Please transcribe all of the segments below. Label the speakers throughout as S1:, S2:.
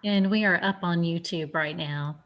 S1: And we are up on YouTube right now.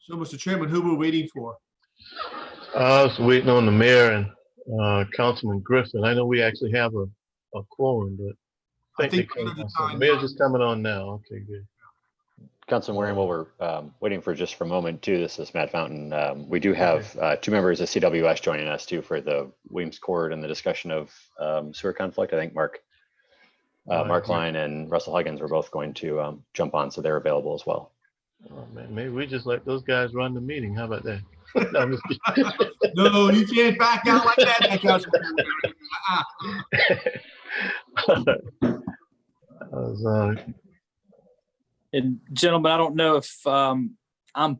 S2: So, Mr. Chairman, who we're waiting for?
S3: I was waiting on the mayor and Councilman Griffin. I know we actually have a quorum, but
S2: I think
S3: they the mayor's just coming on now. Okay, good.
S4: Councilman Waring, while we're waiting for just for a moment too, this is Matt Fountain. We do have two members of CWS joining us too for the Williams Court and the discussion of sewer conflict. I think Mark Klein and Russell Huggins were both going to jump on, so they're available as well.
S3: Oh, man, maybe we just let those guys run the meeting. How about that? No, I'm just kidding.
S2: No, you can't back out like that,
S5: And gentlemen, I don't know if I'm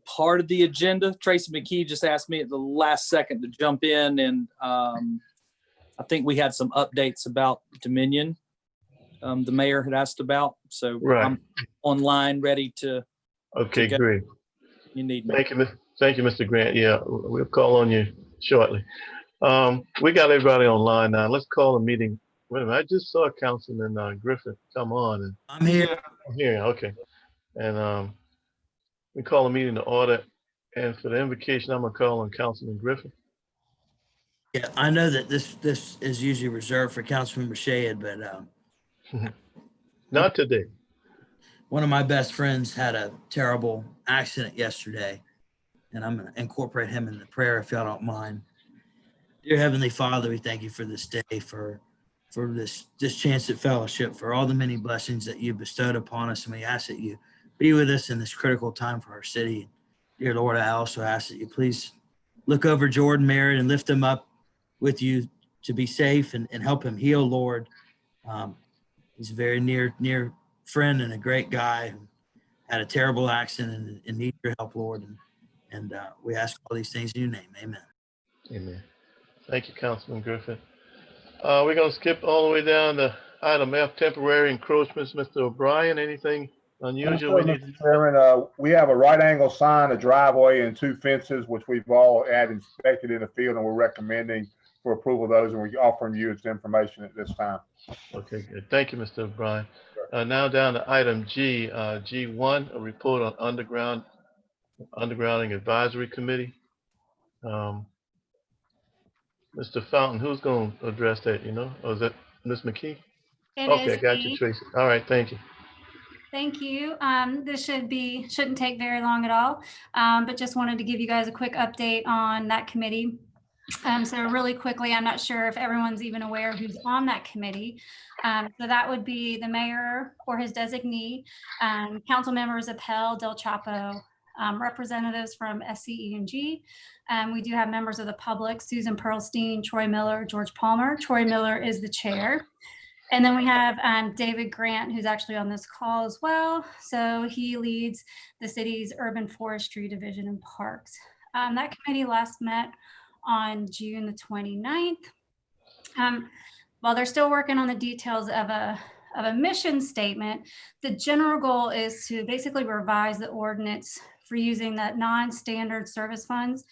S5: part of the agenda. Tracy McKee just asked me at the last second to jump in, and I think we had some updates about Dominion. The mayor had asked about, so
S3: right.
S5: I'm online, ready to.
S3: Okay, great.
S5: You need me.
S3: Thank you, Mr. Grant. Yeah, we'll call on you shortly. We got everybody online now. Let's call a meeting. Wait a minute, I just saw Councilman Griffin come on. And
S6: I'm here.
S3: I'm here, okay. And we call a meeting to order. And for the invocation, I'm gonna call on Councilman Griffin.
S6: Yeah, I know that this is usually reserved for Councilmember Shade, but
S3: not today.
S6: one of my best friends had a terrible accident yesterday, and I'm going to incorporate him in the prayer if y'all don't mind. Dear Heavenly Father, we thank you for this day, for this chance at fellowship, for all the many blessings that you bestowed upon us, and we ask that you be with us in this critical time for our city. Dear Lord, I also ask that you please look over Jordan Merritt and lift him up with you to be safe and help him heal, Lord. He's a very near friend and a great guy who had a terrible accident and needs your help, Lord. And we ask all these things in your name. Amen.
S3: Amen. Thank you, Councilman Griffin. We're going to skip all the way down to item F, temporary encroachments. Mr. O'Brien, anything unusual we need to
S7: Mr. Chairman, we have a right angle sign, a driveway, and 2 fences, which we've all had inspected in the field, and we're recommending for approval of those, and we're offering you its information at this time.
S3: Okay, good. Thank you, Mr. O'Brien. Now down to item G, G1, a report on undergrounding advisory committee. Mr. Fountain, who's going to address that, you know? Or is that Ms. McKee?
S8: It
S3: Okay,
S8: is
S3: got
S8: me.
S3: you, Tracy. All right, thank you.
S8: Thank you. This shouldn't take very long at all, but just wanted to give you guys a quick update on that committee. So really quickly, I'm not sure if everyone's even aware who's on that committee. So that would be the mayor or his designee, council members Appel, Del Chapo, representatives from SCE&G. We do have members of the public, Susan Pearlstein, Troy Miller, George Palmer. Troy Miller is the chair. And then we have David Grant, who's actually on this call as well. So he leads the city's urban forestry division and parks. That committee last met on June the 29th. While they're still working on the details of a mission statement, the general goal is to basically revise the ordinance for using that non-standard service funds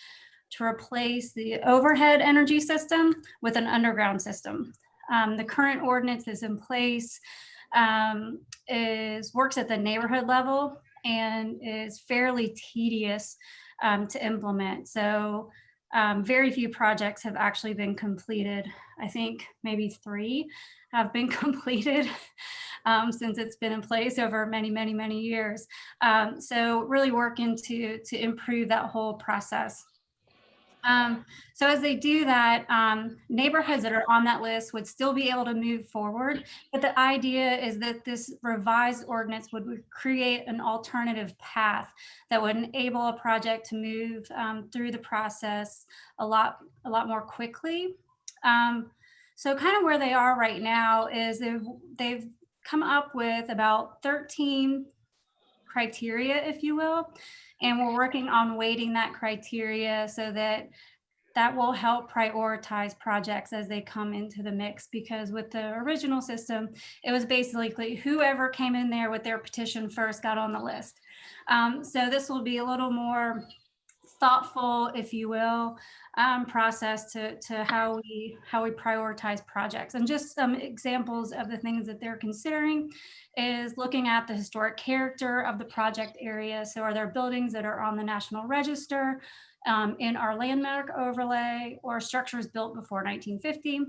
S8: to replace the overhead energy system with an underground system. The current ordinance is in place, works at the neighborhood level and is fairly tedious to implement. So very few projects have actually been completed. I think maybe 3 have been completed since it's been in place over many years. So really working to improve that whole process. So as they do that, neighborhoods that are on that list would still be able to move forward. But the idea is that this revised ordinance would create an alternative path that would enable a project to move through the process a lot more quickly. So kind of where they are right now is they've come up with about 13 criteria, if you will. And we're working on weighting that criteria so that will help prioritize projects as they come into the mix, because with the original system, it was basically whoever came in there with their petition first got on the list. So this will be a little more thoughtful, if you will, process to how we prioritize projects. And just some examples of the things that they're considering is looking at the historic character of the project area. So are there buildings that are on the National Register, in our landmark overlay, or structures built before 1950?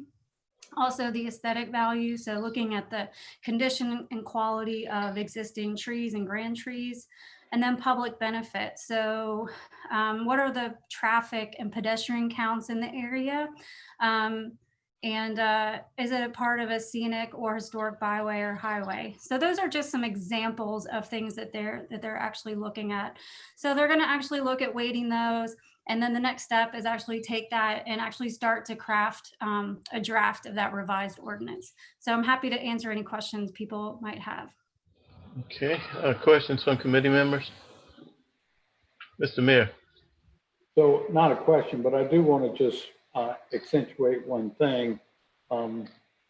S8: Also the aesthetic value, so looking at the condition and quality of existing trees and grand trees. And then public benefit. So what are the traffic and pedestrian counts in the area? And is it a part of a scenic or historic byway or highway? So those are just some examples of things that they're actually looking at. So they're going to actually look at weighting those. And then the next step is actually take that and actually start to craft a draft of that revised ordinance. So I'm happy to answer any questions people might have.
S3: Okay, questions from committee members? Mr. Mayor.
S9: So not a question, but I do want to just accentuate one thing.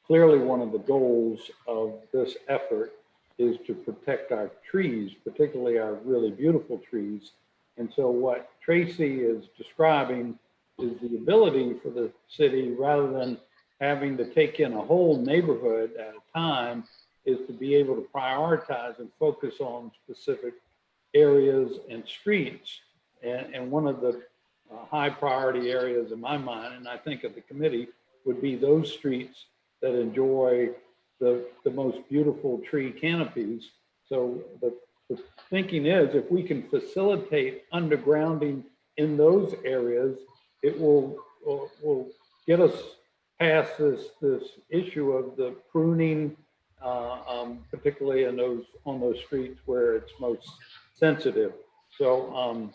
S9: Clearly, one of the goals of this effort is to protect our trees, particularly our really beautiful trees. And so what Tracy is describing is the ability for the city, rather than having to take in a whole neighborhood at a time, is to be able to prioritize and focus on specific areas and streets. And one of the high priority areas in my mind, and I think of the committee, would be those streets that enjoy the most beautiful tree canopies. So the thinking is if we can facilitate undergrounding in those areas, it will get us past this issue of the pruning, particularly on those streets where it's most sensitive. So,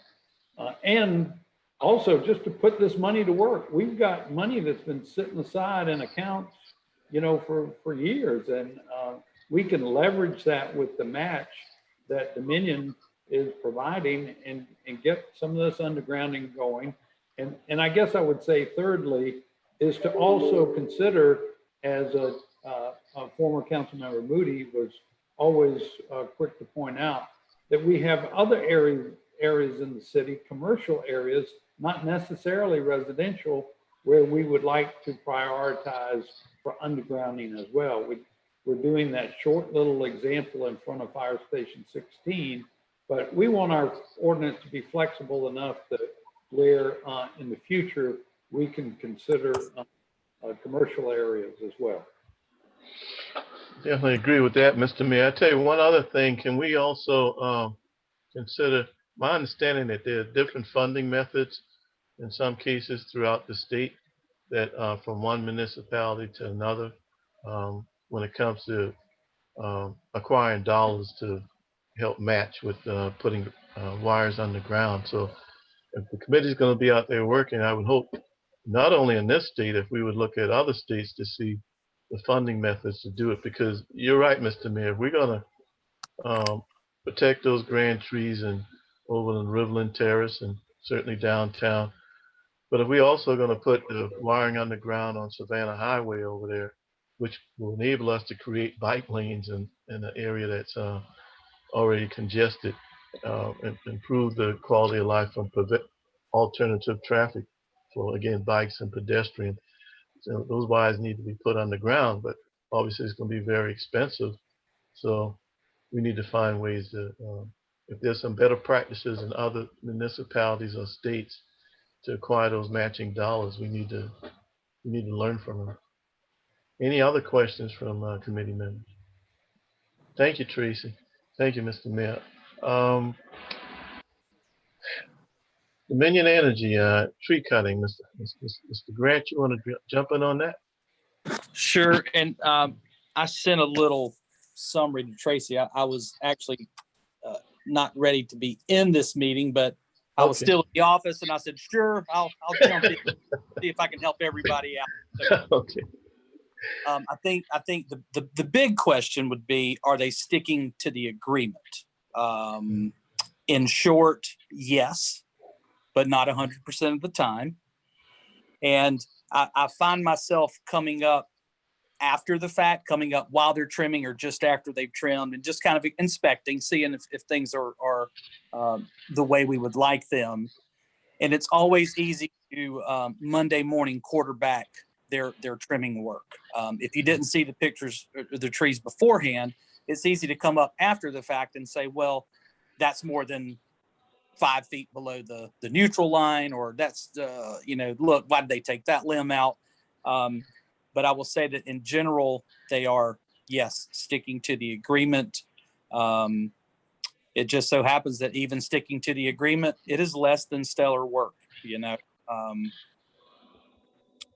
S9: and also just to put this money to work, we've got money that's been sitting aside in accounts, for years, and we can leverage that with the match that Dominion is providing and get some of this undergrounding going. And I guess I would say thirdly is to also consider, as a former council member Moody was always quick to point out, that we have other areas in the city, commercial areas, not necessarily residential, where we would like to prioritize for undergrounding as well. We're doing that short little example in front of Fire Station 16, but we want our ordinance to be flexible enough that where in the future we can consider commercial areas as well.
S3: Definitely agree with that, Mr. Mayor. I tell you one other thing. Can we also consider, my understanding that there are different funding methods in some cases throughout the state that from one municipality to another when it comes to acquiring dollars to help match with putting wires underground. So if the committee is going to be out there working, I would hope not only in this state, if we would look at other states to see the funding methods to do it, because you're right, Mr. Mayor, if we're going to protect those grand trees and Overland Riverland Terrace and certainly downtown, but if we also going to put the wiring underground on Savannah Highway over there, which will enable us to create bike lanes in an area that's already congested, and improve the quality of life from alternative traffic for, again, bikes and pedestrians. So those wires need to be put underground, but obviously it's going to be very expensive. So we need to find ways to, if there's some better practices in other municipalities or states to acquire those matching dollars, we need to learn from them. Any other questions from committee members? Thank you, Tracy. Thank you, Mr. Mayor. Dominion Energy, tree cutting, Mr. Grant, you want to jump in on that?
S5: Sure. And I sent a little summary to Tracy. I was actually not ready to be in this meeting, but I was still in the office, and I said, sure, I'll jump in, see if I can help everybody out. So,
S3: Okay.
S5: I think the big question would be, are they sticking to the agreement? In short, yes, but not 100% of the time. And I find myself coming up after the fact, coming up while they're trimming or just after they've trimmed, and just kind of inspecting, seeing if things are the way we would like them. And it's always easy to Monday morning quarterback their trimming work. If you didn't see the pictures of the trees beforehand, it's easy to come up after the fact and say, well, that's more than 5 feet below the neutral line, or that's, look, why did they take that limb out? But I will say that in general, they are, yes, sticking to the agreement. It just so happens that even sticking to the agreement, it is less than stellar work.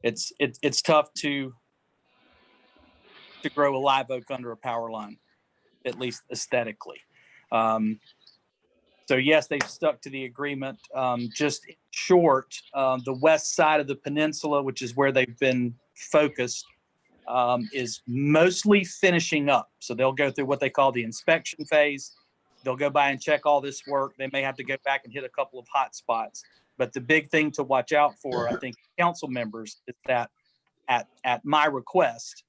S5: It's tough to grow a live oak under a power line, at least aesthetically. So yes, they've stuck to the agreement. Just in short, the west side of the peninsula, which is where they've been focused, is mostly finishing up. So they'll go through what they call the inspection phase. They'll go by and check all this work. They may have to go back and hit a couple of hot spots. But the big thing to watch out for, I think, council members, is that at my request,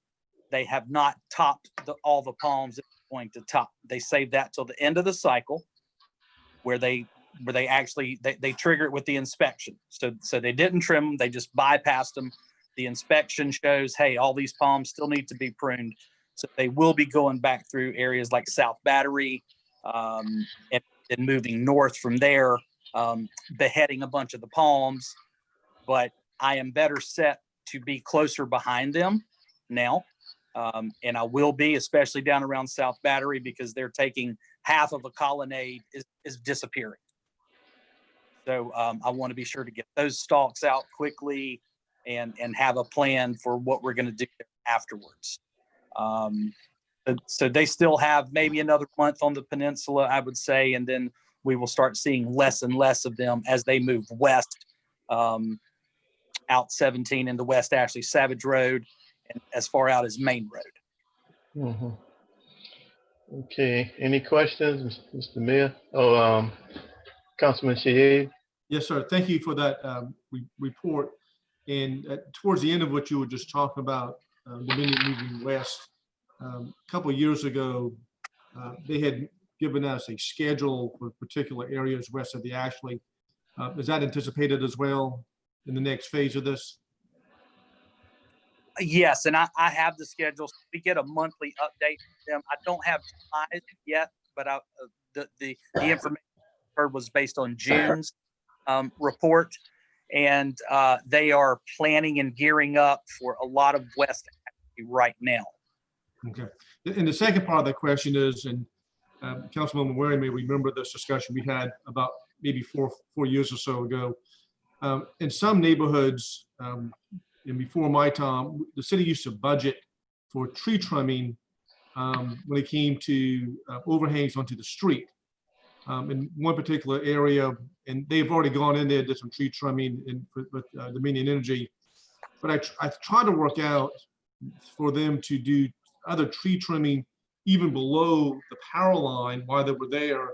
S5: they have not topped all the palms that they're going to top. They save that till the end of the cycle, where they actually trigger it with the inspection. So they didn't trim them, they just bypassed them. The inspection shows, hey, all these palms still need to be pruned. So they will be going back through areas like South Battery, and moving north from there, beheading a bunch of the palms. But I am better set to be closer behind them now. And I will be, especially down around South Battery, because they're taking half of a colonnade is disappearing. So I want to be sure to get those stalks out quickly and have a plan for what we're going to do afterwards. So they still have maybe another month on the peninsula, I would say, and then we will start seeing less and less of them as they move west, out 17 into West Ashley Savage Road and as far out as Main Road.
S3: Okay, any questions, Mr. Mayor? Oh, Councilman Shahid?
S2: Yes, sir. Thank you for that report. And towards the end of what you were just talking about, Dominion moving west, a couple of years ago, they had given us a schedule for particular areas west of the Ashley. Is that anticipated as well in the next phase of this?
S5: Yes, and I have the schedule. We get a monthly update from them. I don't have July's yet, but the information I heard was based on June's report, and they are planning and gearing up for a lot of West Ashley right now.
S2: Okay. And the second part of the question is, and Councilwoman Waring may remember this discussion we had about maybe four years or so ago. In some neighborhoods, and before my time, the city used to budget for tree trimming when it came to overhangs onto the street. In one particular area, and they've already gone in there, did some tree trimming with Dominion Energy. But I tried to work out for them to do other tree trimming even below the power line while they were there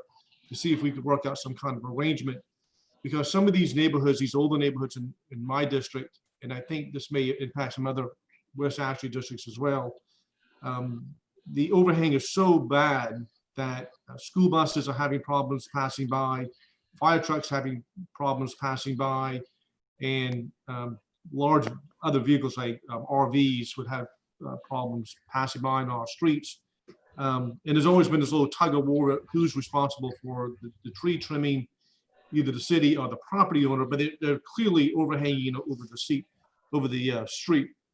S2: to see if we could work out some kind of arrangement. Because some of these neighborhoods, these older neighborhoods in my district, and I think this may impact some other West Ashley districts as well, the overhang is so bad that school buses are having problems passing by, fire trucks having problems passing by, and large other vehicles like RVs would have problems passing by on our streets. And there's always been this little tug of war, who's responsible for the tree trimming, either the city or the property owner, but they're clearly overhanging over the street.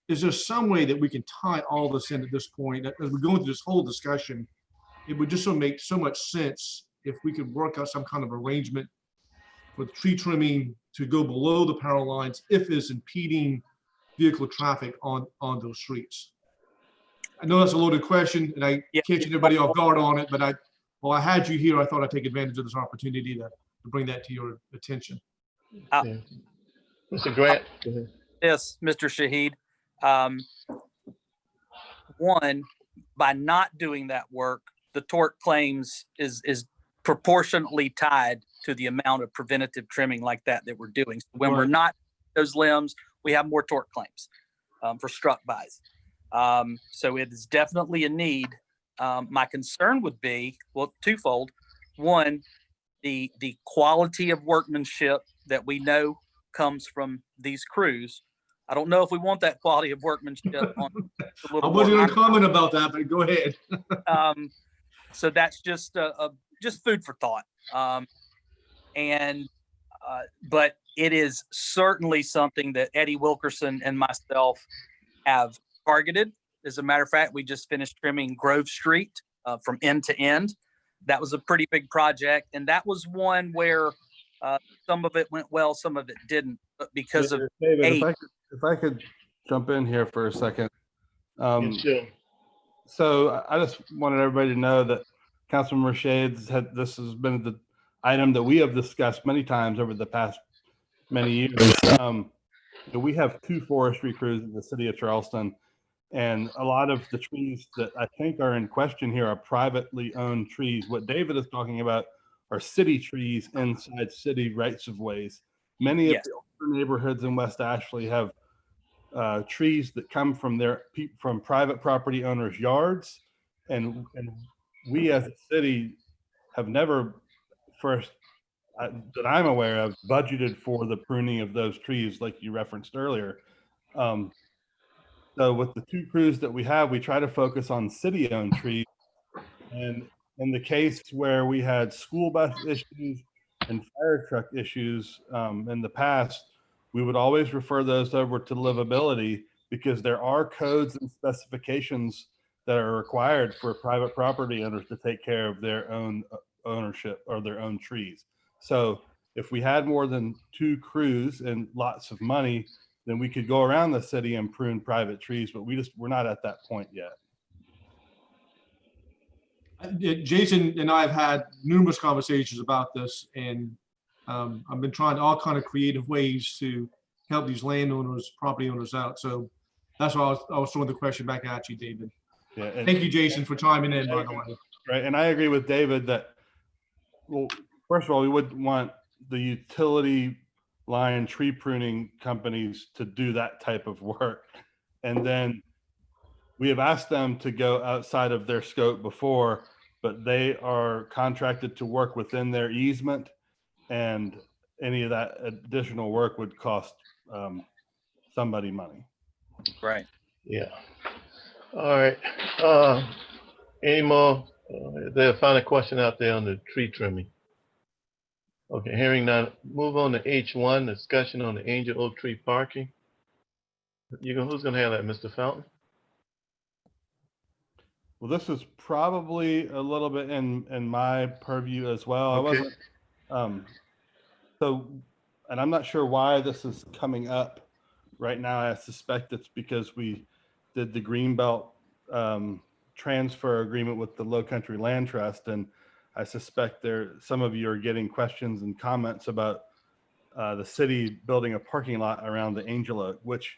S2: Is there some way that we can tie all this in at this point? As we're going through this whole discussion, it would just make so much sense if we could work out some kind of arrangement with tree trimming to go below the power lines if it's impeding vehicle traffic on those streets. I know that's a loaded question, and I catch everybody off guard on it, but while I had you here, I thought I'd take advantage of this opportunity to bring that to your attention.
S3: Mr. Grant?
S5: Yes, Mr. Shahid. One, by not doing that work, the tort claims is proportionately tied to the amount of preventative trimming like that we're doing. So when we're not those limbs, we have more tort claims for struck bys. So it is definitely a need. My concern would be, well, twofold. One, the quality of workmanship that we know comes from these crews. I don't know if we want that quality of workmanship on a little.
S2: I wasn't going to comment about that, but go ahead.
S5: So that's just food for thought. But it is certainly something that Eddie Wilkerson and myself have targeted. As a matter of fact, we just finished trimming Grove Street from end to end. That was a pretty big project, and that was one where some of it went well, some of it didn't, but because of
S10: David, if I could jump in here for a second.
S3: Sure.
S10: So I just wanted everybody to know that Councilman Shades this has been the item that we have discussed many times over the past many years. We have 2 forestry crews in the city of Charleston, and a lot of the trees that I think are in question here are privately owned trees. What David is talking about are city trees inside city rights of ways. Many of the older neighborhoods in West Ashley have trees that come from private property owners' yards, and we as a city have never, that I'm aware of, budgeted for the pruning of those trees like you referenced earlier. So with the 2 crews that we have, we try to focus on city-owned trees. And in the case where we had school bus issues and fire truck issues in the past, we would always refer those over to livability because there are codes and specifications that are required for private property owners to take care of their own ownership or their own trees. So if we had more than 2 crews and lots of money, then we could go around the city and prune private trees, but we're not at that point yet.
S2: Jason and I have had numerous conversations about this, and I've been trying all kind of creative ways to help these landowners, property owners out. So that's why I was throwing the question back at you, David.
S10: Yeah,
S2: Thank you, Jason, for chiming in, by the way.
S10: Right, and I agree with David that, well, first of all, we would want the utility line tree pruning companies to do that type of work. And then we have asked them to go outside of their scope before, but they are contracted to work within their easement, and any of that additional work would cost somebody money.
S5: Right.
S3: Yeah. All right. Any more? There's a final question out there on the tree trimming. Okay, hearing none. Move on to H1, discussion on the Angel Oak Tree parking. Who's gonna have that, Mr. Fountain?
S10: Well, this is probably a little bit in my purview as well. I
S3: Okay.
S10: wasn't, so, and I'm not sure why this is coming up right now. I suspect it's because we did the Greenbelt transfer agreement with the Low Country Land Trust, and I suspect some of you are getting questions and comments about the city building a parking lot around the Angel Oak, which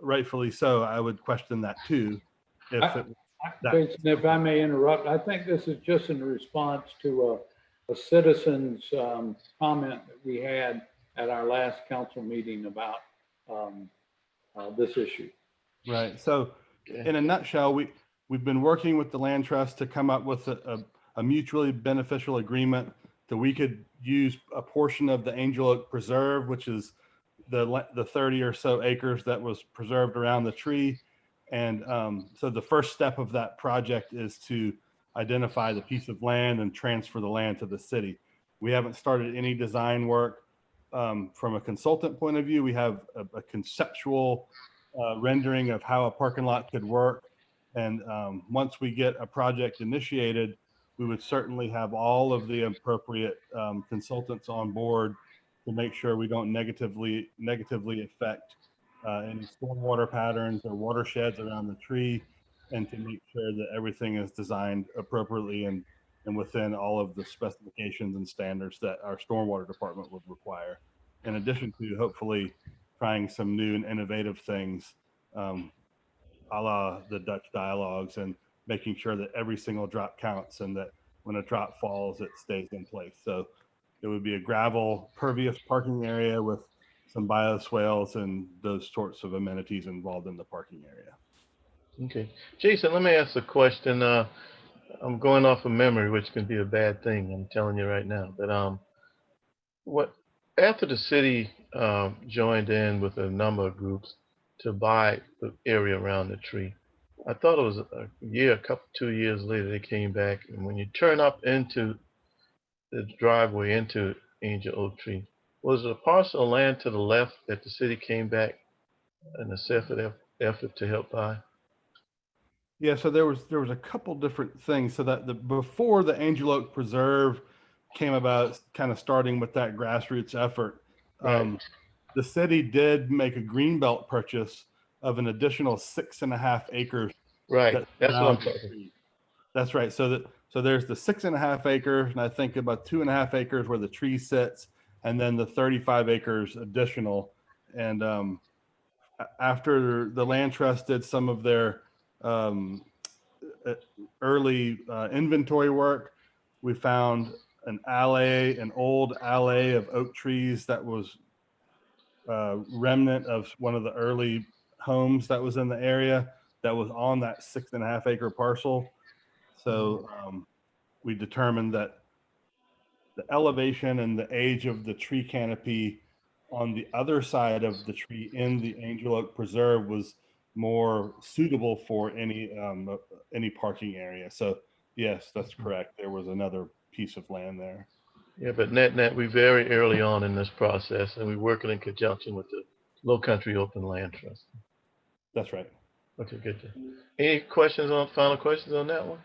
S10: rightfully so, I would question that too.
S9: Jason, if I may interrupt, I think this is just in response to a citizen's comment that we had at our last council meeting about this issue.
S10: Right. So in a nutshell, we've been working with the land trust to come up with a mutually beneficial agreement that we could use a portion of the Angel Oak Preserve, which is the 30 or so acres that was preserved around the tree. And so the first step of that project is to identify the piece of land and transfer the land to the city. We haven't started any design work. From a consultant point of view, we have a conceptual rendering of how a parking lot could work. And once we get a project initiated, we would certainly have all of the appropriate consultants on board to make sure we don't negatively affect any stormwater patterns or watersheds around the tree, and to make sure that everything is designed appropriately and within all of the specifications and standards that our stormwater department would require. In addition to hopefully trying some new and innovative things, a la the Dutch dialogues, and making sure that every single drop counts and that when a drop falls, it stays in place. So it would be a gravel pervious parking area with some bioswales and those sorts of amenities involved in the parking area.
S3: Okay. Jason, let me ask a question. I'm going off of memory, which can be a bad thing, I'm telling you right now. But after the city joined in with a number of groups to buy the area around the tree, I thought it was a year, 2 years later, they came back, and when you turn up into the driveway into Angel Oak Tree, was it a parcel of land to the left that the city came back in a effort to help buy?
S10: Yeah, so there was a couple different things. So that before the Angel Oak Preserve came about, kind of starting with that grassroots effort,
S3: Right.
S10: the city did make a greenbelt purchase of an additional 6.5 acres.
S3: Right. That's what I'm talking.
S10: That's right. So there's the 6.5 acres, and I think about 2.5 acres where the tree sits, and then the 35 acres additional. And after the land trust did some of their early inventory work, we found an old alley of oak trees that was remnant of one of the early homes that was in the area that was on that 6.5 acre parcel. So we determined that the elevation and the age of the tree canopy on the other side of the tree in the Angel Oak Preserve was more suitable for any parking area. So yes, that's correct. There was another piece of land there.
S3: Yeah, but net, we very early on in this process, and we're working in conjunction with the Low Country Open Land Trust.
S10: That's right.
S3: Okay, good. Any questions on, final questions on that one?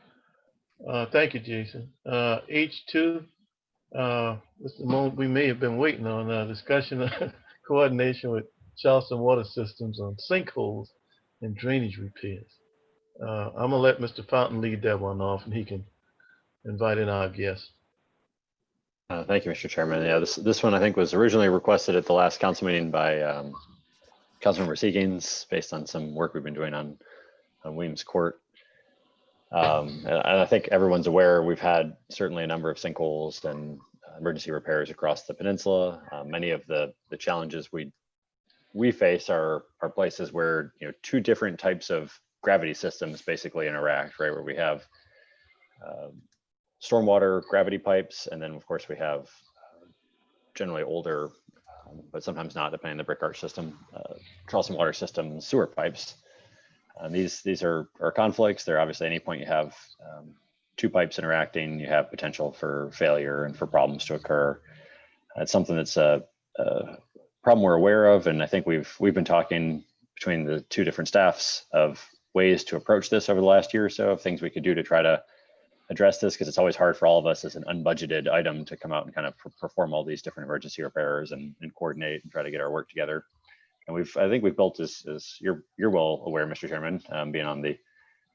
S3: Thank you, Jason. H2, this is the moment we may have been waiting on, discussion of coordination with Charleston Water Systems on sinkholes and drainage repairs. I'm gonna let Mr. Fountain lead that one off, and he can invite in our guests.
S4: Thank you, Mr. Chairman. Yeah, this one I think was originally requested at the last council meeting by Councilmember Seekins, based on some work we've been doing on Williams Court. And I think everyone's aware we've had certainly a number of sinkholes and emergency repairs across the peninsula. Many of the challenges we face are places where two different types of gravity systems basically interact, right? Where we have stormwater gravity pipes, and then of course we have generally older, but sometimes not, depending on the brick arch system, Charleston Water System sewer pipes. These are conflicts. They're obviously, at any point you have two pipes interacting, you have potential for failure and for problems to occur. It's something that's a problem we're aware of, and I think we've been talking between the two different staffs of ways to approach this over the last year or so, of things we could do to try to address this, because it's always hard for all of us as an unbudgeted item to come out and kind of perform all these different emergency repairs and coordinate and try to get our work together. And I think we've built, as you're well aware, Mr. Chairman, being on the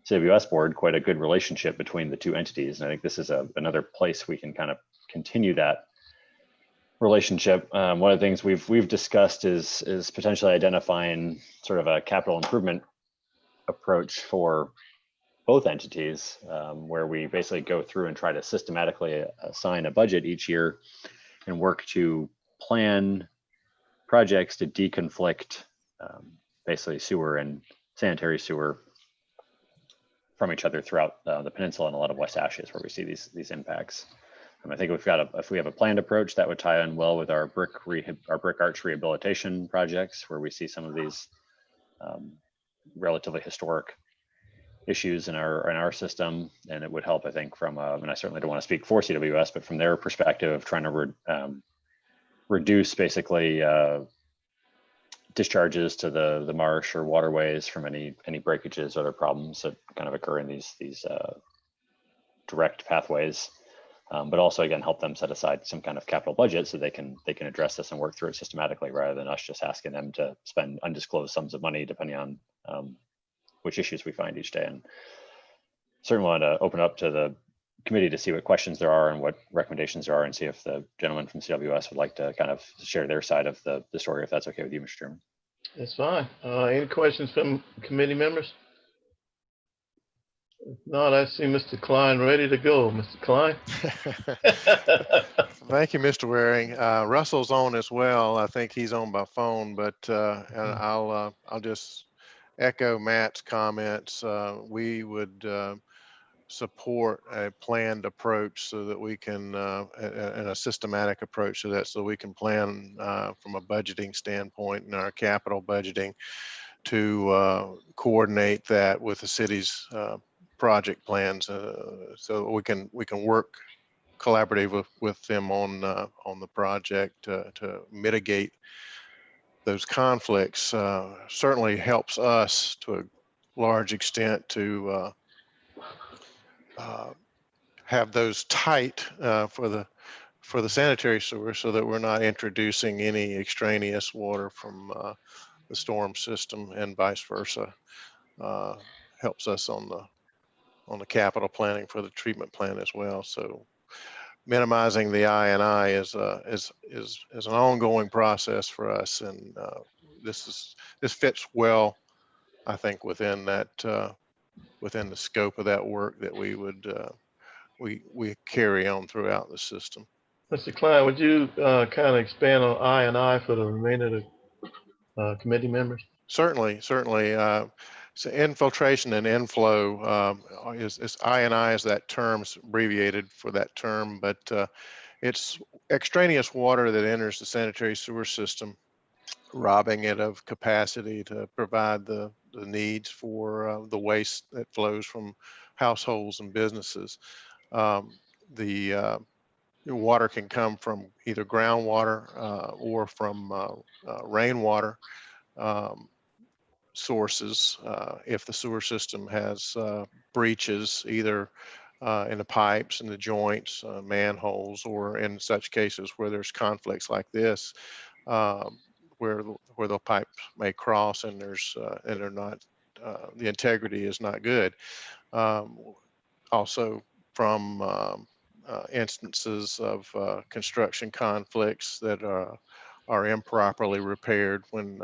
S4: CWS board, quite a good relationship between the two entities. And I think this is another place we can kind of continue that relationship. One of the things we've discussed is potentially identifying sort of a capital improvement approach for both entities, where we basically go through and try to systematically assign a budget each year and work to plan projects to deconflict basically sewer and sanitary sewer from each other throughout the peninsula and a lot of West Ashes, where we see these impacts. I think if we have a planned approach, that would tie in well with our brick arch rehabilitation projects, where we see some of these relatively historic issues in our system, and it would help, I think, from and I certainly don't want to speak for CWS, but from their perspective of trying to reduce basically discharges to the marsh or waterways from any breakages or other problems that kind of occur in these direct pathways, but also again help them set aside some kind of capital budget so they can address this and work through it systematically, rather than us just asking them to spend undisclosed sums of money depending on which issues we find each day. And certainly want to open up to the committee to see what questions there are and what recommendations there are, and see if the gentleman from CWS would like to kind of share their side of the story, if that's okay with you, Mr. Chairman.
S3: That's fine. Any questions from committee members? If not, I see Mr. Klein ready to go. Mr. Klein.
S11: Thank you, Mr. Waring. Russell's on as well. I think he's on by phone, but and I'll just echo Matt's comments. We would support a planned approach so that we can, and a systematic approach to that, so we can plan from a budgeting standpoint and our capital budgeting to coordinate that with the city's project plans, so we can work collaborative with them on the project to mitigate those conflicts. Certainly helps us to a large extent to have those tight for the sanitary sewer, so that we're not introducing any extraneous water from the storm system, and vice versa. Helps us on the capital planning for the treatment plant as well. So minimizing the I&I is an ongoing process for us, and this fits well, I think, within that within the scope of that work that we would we carry on throughout the system.
S3: Mr. Klein, would you kind of expand on I&I for the remainder of the committee members?
S11: Certainly. So infiltration and inflow is I&I, is that term's abbreviated for that term, but it's extraneous water that enters the sanitary sewer system, robbing it of capacity to provide the needs for the waste that flows from households and businesses. The water can come from either groundwater or from rainwater. sources if the sewer system has breaches, either in the pipes, in the joints, manholes, or in such cases where there's conflicts like this, where the pipes may cross and and they're not, the integrity is not good. Also from instances of construction conflicts that are improperly repaired when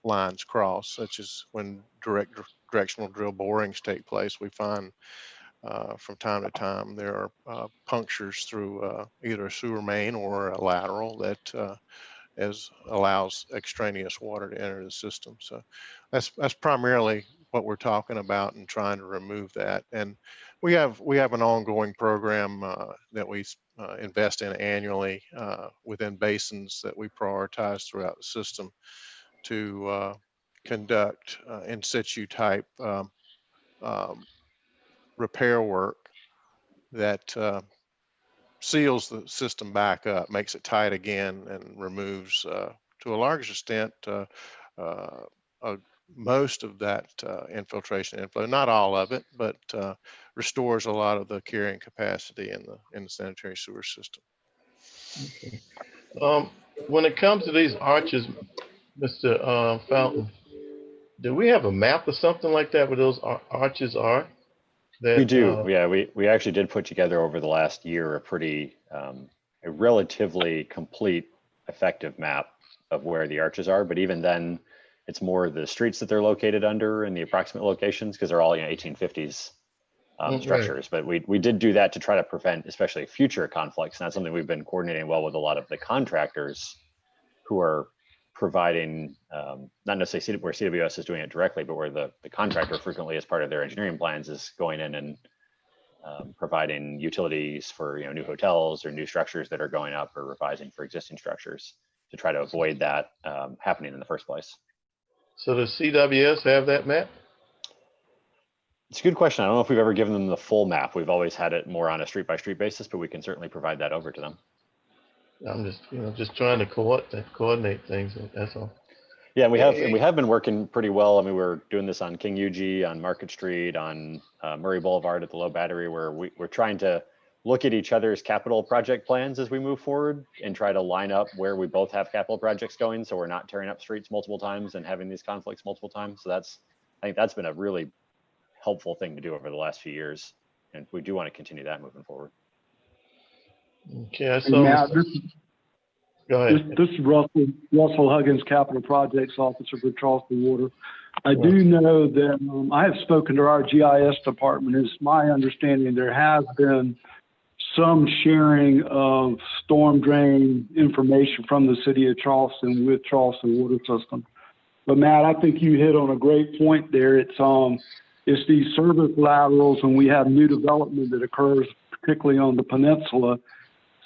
S11: lines cross, such as when directional drill borings take place. We find from time to time there are punctures through either a sewer main or a lateral that allows extraneous water to enter the system. So that's primarily what we're talking about and trying to remove that. And we have an ongoing program that we invest in annually within basins that we prioritize throughout the system to conduct in situ type repair work that seals the system back up, makes it tight again, and removes, to a large extent, most of that infiltration inflow. Not all of it, but restores a lot of the carrying capacity in the sanitary sewer system.
S3: When it comes to these arches, Mr. Fountain, do we have a map or something like that where those arches are?
S4: We do. Yeah, we actually did put together over the last year a pretty, a relatively complete, effective map of where the arches are. But even then, it's more the streets that they're located under and the approximate locations, because they're all 1850s structures. But we did do that to try to prevent, especially future conflicts. And that's something we've been coordinating well with a lot of the contractors who are providing, not necessarily where CWS is doing it directly, but where the contractor frequently, as part of their engineering plans, is going in and providing utilities for new hotels or new structures that are going up, or revising for existing structures to try to avoid that happening in the first place.
S3: So does CWS have that map?
S4: It's a good question. I don't know if we've ever given them the full map. We've always had it more on a street by street basis, but we can certainly provide that over to them.
S3: I'm just trying to coordinate things. That's all.
S4: Yeah, we have been working pretty well. I mean, we're doing this on King Yuji, on Market Street, on Murray Boulevard at the Low Battery, where we're trying to look at each other's capital project plans as we move forward and try to line up where we both have capital projects going, so we're not tearing up streets multiple times and having these conflicts multiple times. So I think that's been a really helpful thing to do over the last few years, and we do want to continue that moving forward.
S3: Okay,
S12: Hey, Matt,
S3: go ahead.
S12: This is Russell Huggins, Capital Projects Officer for Charleston Water. I do know that I have spoken to our GIS department. It's my understanding there has been some sharing of storm drain information from the city of Charleston with Charleston Water System. But Matt, I think you hit on a great point there. It's these service laterals, and we have new development that occurs particularly on the peninsula.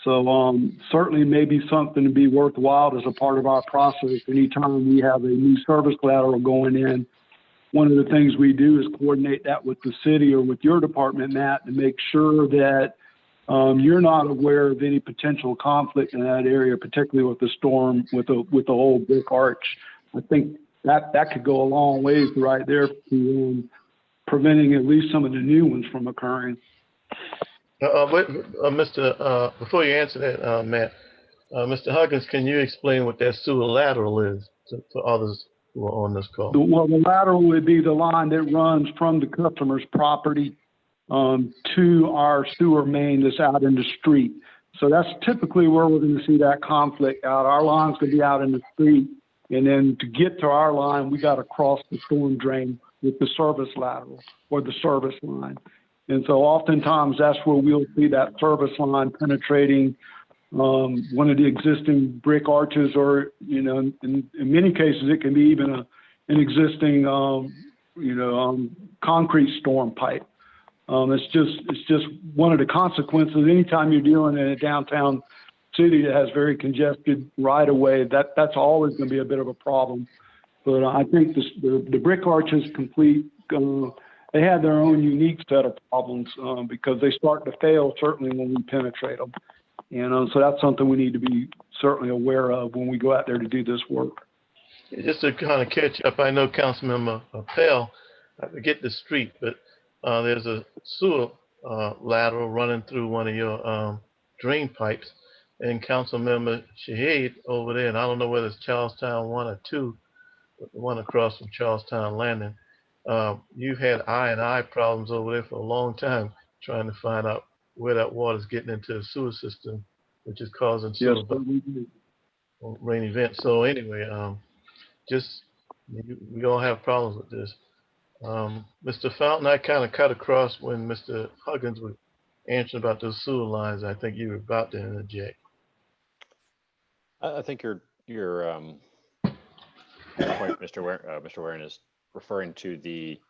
S12: So certainly maybe something to be worthwhile as a part of our process. Anytime we have a new service lateral going in, one of the things we do is coordinate that with the city or with your department, Matt, to make sure that you're not aware of any potential conflict in that area, particularly with the storm, with the old brick arch. I think that could go a long ways right there to preventing at least some of the new ones from occurring.
S3: Before you answer that, Matt, Mr. Huggins, can you explain what that sewer lateral is to others who are on this call?
S12: Well, the lateral would be the line that runs from the customer's property to our sewer main that's out in the street. So that's typically where we're going to see that conflict out. Our line's going to be out in the street, and then to get to our line, we got to cross the storm drain with the service lateral or the service line. And so oftentimes that's where we'll see that service line penetrating one of the existing brick arches, or, in many cases, it can be even an existing, concrete storm pipe. It's just one of the consequences. Anytime you're dealing in a downtown city that has very congested right of way, that's always going to be a bit of a problem. But I think the brick arches complete. They have their own unique set of problems because they start to fail certainly when we penetrate them. So that's something we need to be certainly aware of when we go out there to do this work.
S3: Just to kind of catch up, I know Councilmember Appel, I forget the street, but there's a sewer lateral running through one of your drain pipes. And Councilmember Shahid over there, and I don't know whether it's Charlestown 1 or 2, but the one across from Charlestown Landing. You've had I problems over there for a long time trying to find out where that water's getting into the sewer system, which is causing
S12: Yes,
S3: some
S12: sir, we do.
S3: rain events. So anyway, just we all have problems with this. Mr. Fountain, I kind of cut across when Mr. Huggins was answering about those sewer lines. I think you were about to interject.
S4: I think your point, Mr. Warren, is referring to the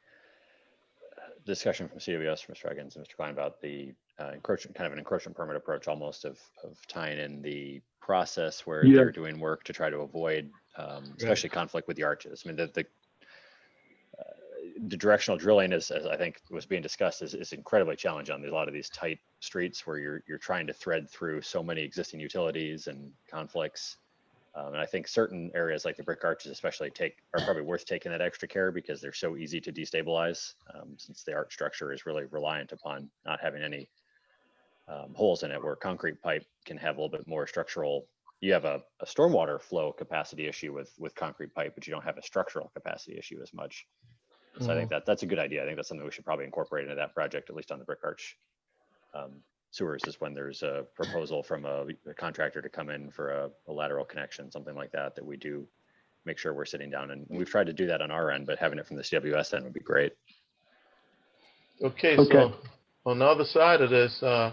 S4: discussion from CWS, from Mr. Huggins and Mr. Klein about the encroachment, kind of an encroachment permit approach, almost of tying in the process where
S12: Yeah.
S4: they're doing work to try to avoid, especially conflict with the arches. I mean, the directional drilling, as I think was being discussed, is incredibly challenging on a lot of these tight streets where you're trying to thread through so many existing utilities and conflicts. And I think certain areas like the brick arches especially are probably worth taking that extra care because they're so easy to destabilize, since the arch structure is really reliant upon not having any holes in it, where concrete pipe can have a little bit more structural. You have a stormwater flow capacity issue with concrete pipe, but you don't have a structural capacity issue as much. So I think that's a good idea. I think that's something we should probably incorporate into that project, at least on the brick arch sewers, is when there's a proposal from a contractor to come in for a lateral connection, something like that, that we do make sure we're sitting down. And we've tried to do that on our end, but having it from the CWS end would be great.
S3: Okay. So on the other side of this, how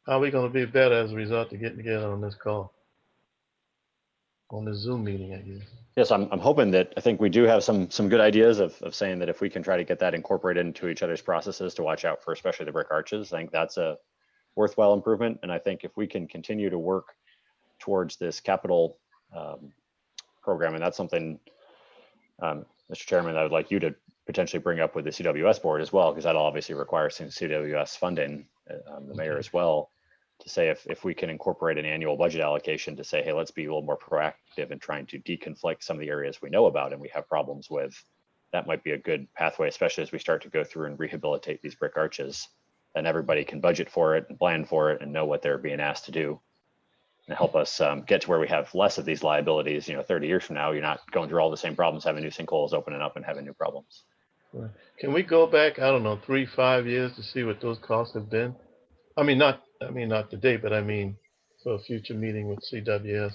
S3: are we going to be better as a result of getting together on this call? On the Zoom meeting, I guess.
S4: Yes, I'm hoping that, I think we do have some good ideas of saying that if we can try to get that incorporated into each other's processes to watch out for, especially the brick arches, I think that's a worthwhile improvement. And I think if we can continue to work towards this capital program, and that's something, Mr. Chairman, I would like you to potentially bring up with the CWS board as well, because that'll obviously require some CWS funding, the mayor as well, to say if we can incorporate an annual budget allocation to say, hey, let's be a little more proactive in trying to deconflict some of the areas we know about and we have problems with. That might be a good pathway, especially as we start to go through and rehabilitate these brick arches. And everybody can budget for it and plan for it and know what they're being asked to do, and help us get to where we have less of these liabilities. 30 years from now, you're not going through all the same problems, having new sinkholes opening up and having new problems.
S3: Can we go back, I don't know, 3-5 years to see what those costs have been? Not today, but for a future meeting with CWS.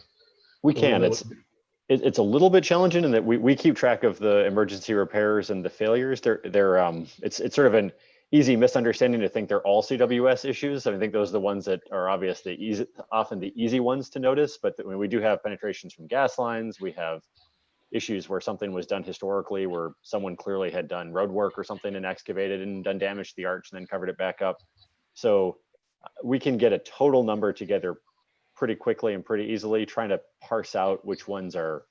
S4: We can. It's a little bit challenging in that we keep track of the emergency repairs and the failures. It's sort of an easy misunderstanding to think they're all CWS issues. I think those are the ones that are obviously often the easy ones to notice. But when we do have penetrations from gas lines, we have issues where something was done historically, where someone clearly had done road work or something and excavated and done damage to the arch and then covered it back up. So we can get a total number together pretty quickly and pretty easily. Trying to parse out which ones are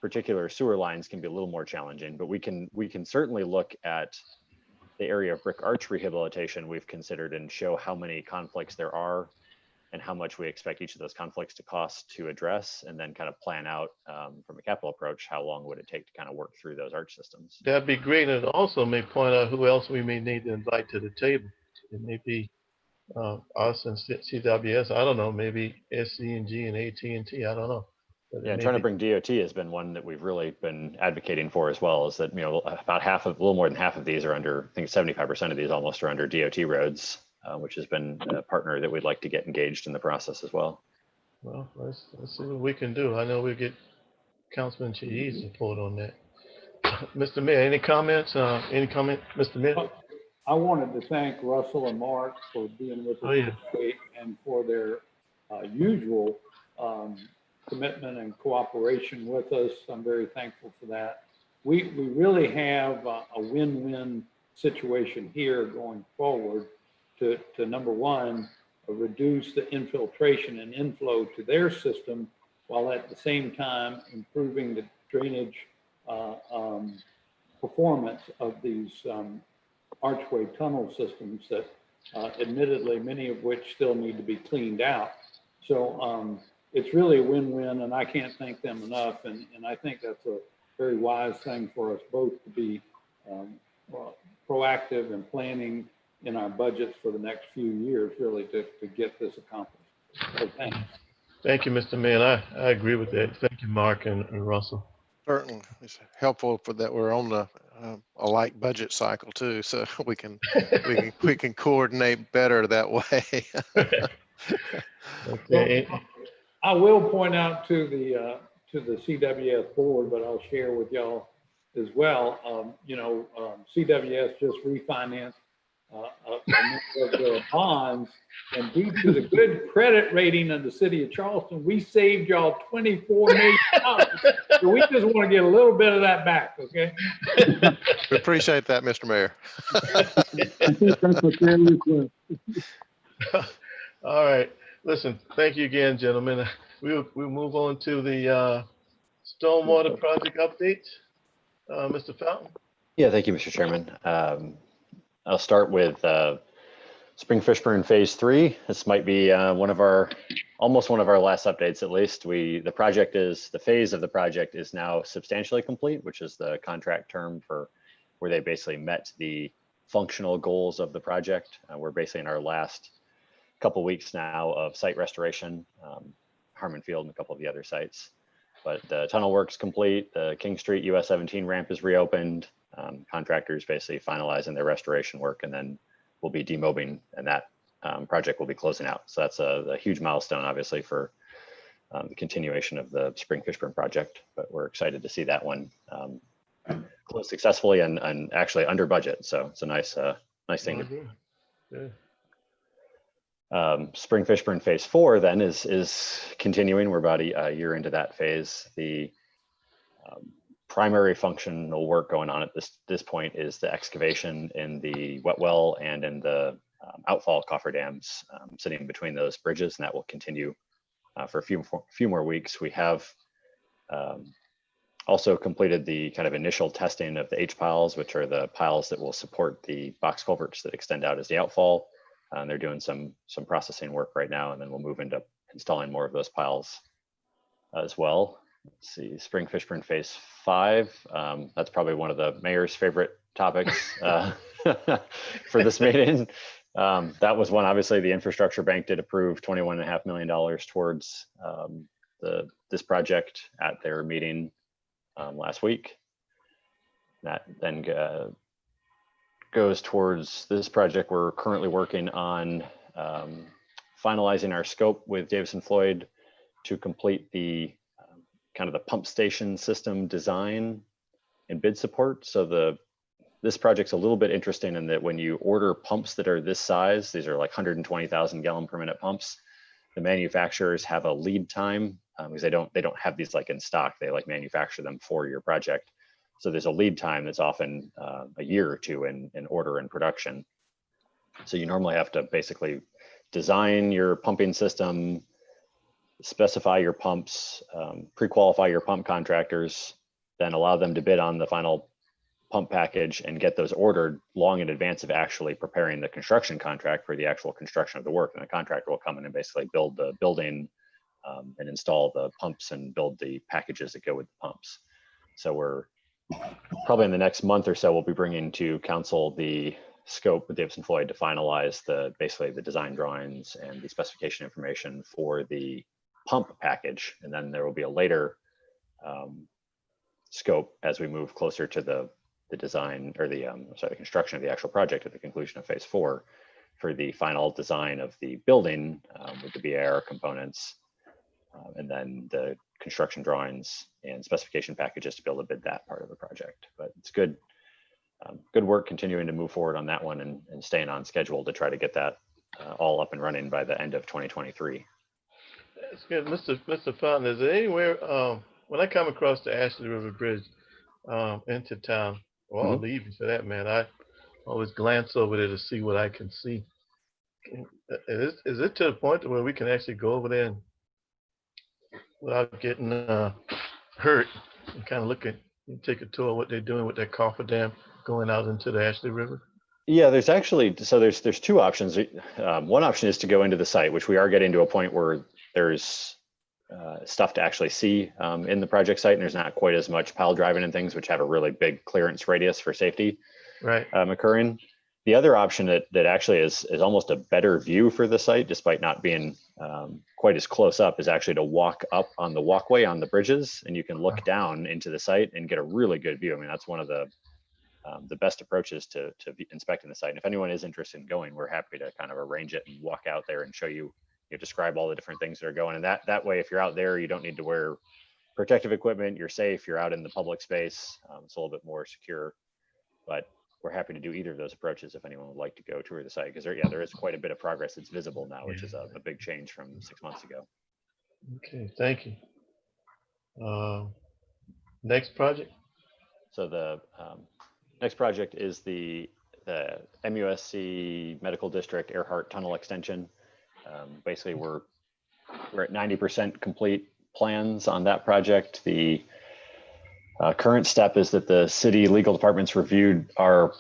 S4: particular sewer lines can be a little more challenging, but we can certainly look at the area of brick arch rehabilitation we've considered and show how many conflicts there are and how much we expect each of those conflicts to cost to address, and then kind of plan out from a capital approach, how long would it take to kind of work through those arch systems.
S3: That'd be great. And it also may point out who else we may need to invite to the table. It may be us and CWS. I don't know, maybe SC&G and AT&T. I don't know.
S4: Yeah, and trying to bring DOT has been one that we've really been advocating for as well. Is that about a little more than half of these are under, I think 75% of these almost are under DOT roads, which has been a partner that we'd like to get engaged in the process as well.
S3: Well, let's see what we can do. I know we'll get Councilman Chee's support on that. Mr. Mayor, any comments? Mr. Mayor?
S9: I wanted to thank Russell and Mark for being with us today and for their usual commitment and cooperation with us. I'm very thankful for that. We really have a win-win situation here going forward to number one, reduce the infiltration and inflow to their system, while at the same time improving the drainage performance of these archway tunnel systems that admittedly many of which still need to be cleaned out. So it's really a win-win, and I can't thank them enough. And I think that's a very wise thing for us both to be proactive and planning in our budgets for the next few years, really, to get this accomplished. So thanks.
S3: Thank you, Mr. Mayor. I agree with that. Thank you, Mark and Russell.
S11: Certainly, it's helpful for that we're on the a light budget cycle too, so we can coordinate better that way.
S3: Okay.
S9: I will point out to the CWS board, but I'll share with y'all as well. CWS just refinanced a number of their bonds, and due to the good credit rating of the city of Charleston, we saved y'all $24 million. So we just want to get a little bit of that back, okay?
S11: We appreciate that, Mr. Mayor.
S12: I think that's a fair request.
S3: All right. Listen, thank you again, gentlemen. We'll move on to the stormwater project update. Mr. Fountain.
S4: Yeah, thank you, Mr. Chairman. I'll start with Spring Fishburne Phase 3. This might be almost one of our last updates, at least. The phase of the project is now substantially complete, which is the contract term for where they basically met the functional goals of the project. We're basically in our last couple weeks now of site restoration, Harmon Field and a couple of the other sites. But the tunnel work's complete. The King Street US 17 ramp is reopened. Contractors basically finalizing their restoration work, and then we'll be demobbing, and that project will be closing out. So that's a huge milestone, obviously, for the continuation of the Spring Fishburne project. But we're excited to see that one close successfully and actually under budget. So it's a nice thing to do.
S3: Yeah.
S4: Spring Fishburne Phase 4 then is continuing. We're about a year into that phase. The primary functional work going on at this point is the excavation in the wet well and in the outfall cofferdams sitting between those bridges, and that will continue for a few more weeks. We have also completed the kind of initial testing of the H piles, which are the piles that will support the box culverts that extend out as the outfall. They're doing some processing work right now, and then we'll move into installing more of those piles as well. Let's see, Spring Fishburne Phase 5. That's probably one of the mayor's favorite topics for this meeting. That was one, obviously, the infrastructure bank did approve $21.5 million towards this project at their meeting last week. That then goes towards this project. We're currently working on finalizing our scope with Davison Floyd to complete the kind of the pump station system design and bid support. So this project's a little bit interesting in that when you order pumps that are this size, these are like 120,000 gallon per minute pumps, the manufacturers have a lead time because they don't have these like in stock. They like manufacture them for your project. So there's a lead time that's often a year or two in order and production. So you normally have to basically design your pumping system, specify your pumps, pre-qualify your pump contractors, then allow them to bid on the final pump package and get those ordered long in advance of actually preparing the construction contract for the actual construction of the work. And the contractor will come in and basically build the building and install the pumps and build the packages that go with the pumps. So we're probably in the next month or so, we'll be bringing to council the scope with Davison Floyd to finalize basically the design drawings and the specification information for the pump package. And then there will be a later scope as we move closer to the design or the construction of the actual project at the conclusion of Phase 4 for the final design of the building with the BAR components and then the construction drawings and specification packages to be able to bid that part of the project. But it's good work continuing to move forward on that one and staying on schedule to try to get that all up and running by the end of 2023.
S3: That's good. Mr. Fountain, is there anywhere, when I come across the Ashley River Bridge into town, or leaving for that, man, I always glance over there to see what I can see. Is it to the point where we can actually go over there and, without getting hurt, and kind of look at and take a tour of what they're doing with that cofferdam going out into the Ashley River?
S4: Yeah, there's two options. One option is to go into the site, which we are getting to a point where there's stuff to actually see in the project site, and there's not quite as much pile driving and things, which have a really big clearance radius for safety
S3: Right.
S4: occurring. The other option that actually is almost a better view for the site, despite not being quite as close up, is actually to walk up on the walkway on the bridges, and you can look down into the site and get a really good view. I mean, that's one of the best approaches to be inspecting the site. And if anyone is interested in going, we're happy to kind of arrange it and walk out there and show you, describe all the different things that are going. And that way, if you're out there, you don't need to wear protective equipment, you're safe, you're out in the public space. It's a little bit more secure, but we're happy to do either of those approaches if anyone would like to go tour the site, because there is quite a bit of progress that's visible now, which is a big change from 6 months ago.
S3: Okay, thank you. Next project.
S4: So the next project is the MUSC Medical District Earhart Tunnel Extension. Basically, we're at 90% complete plans on that project. The current step is that the city legal departments reviewed our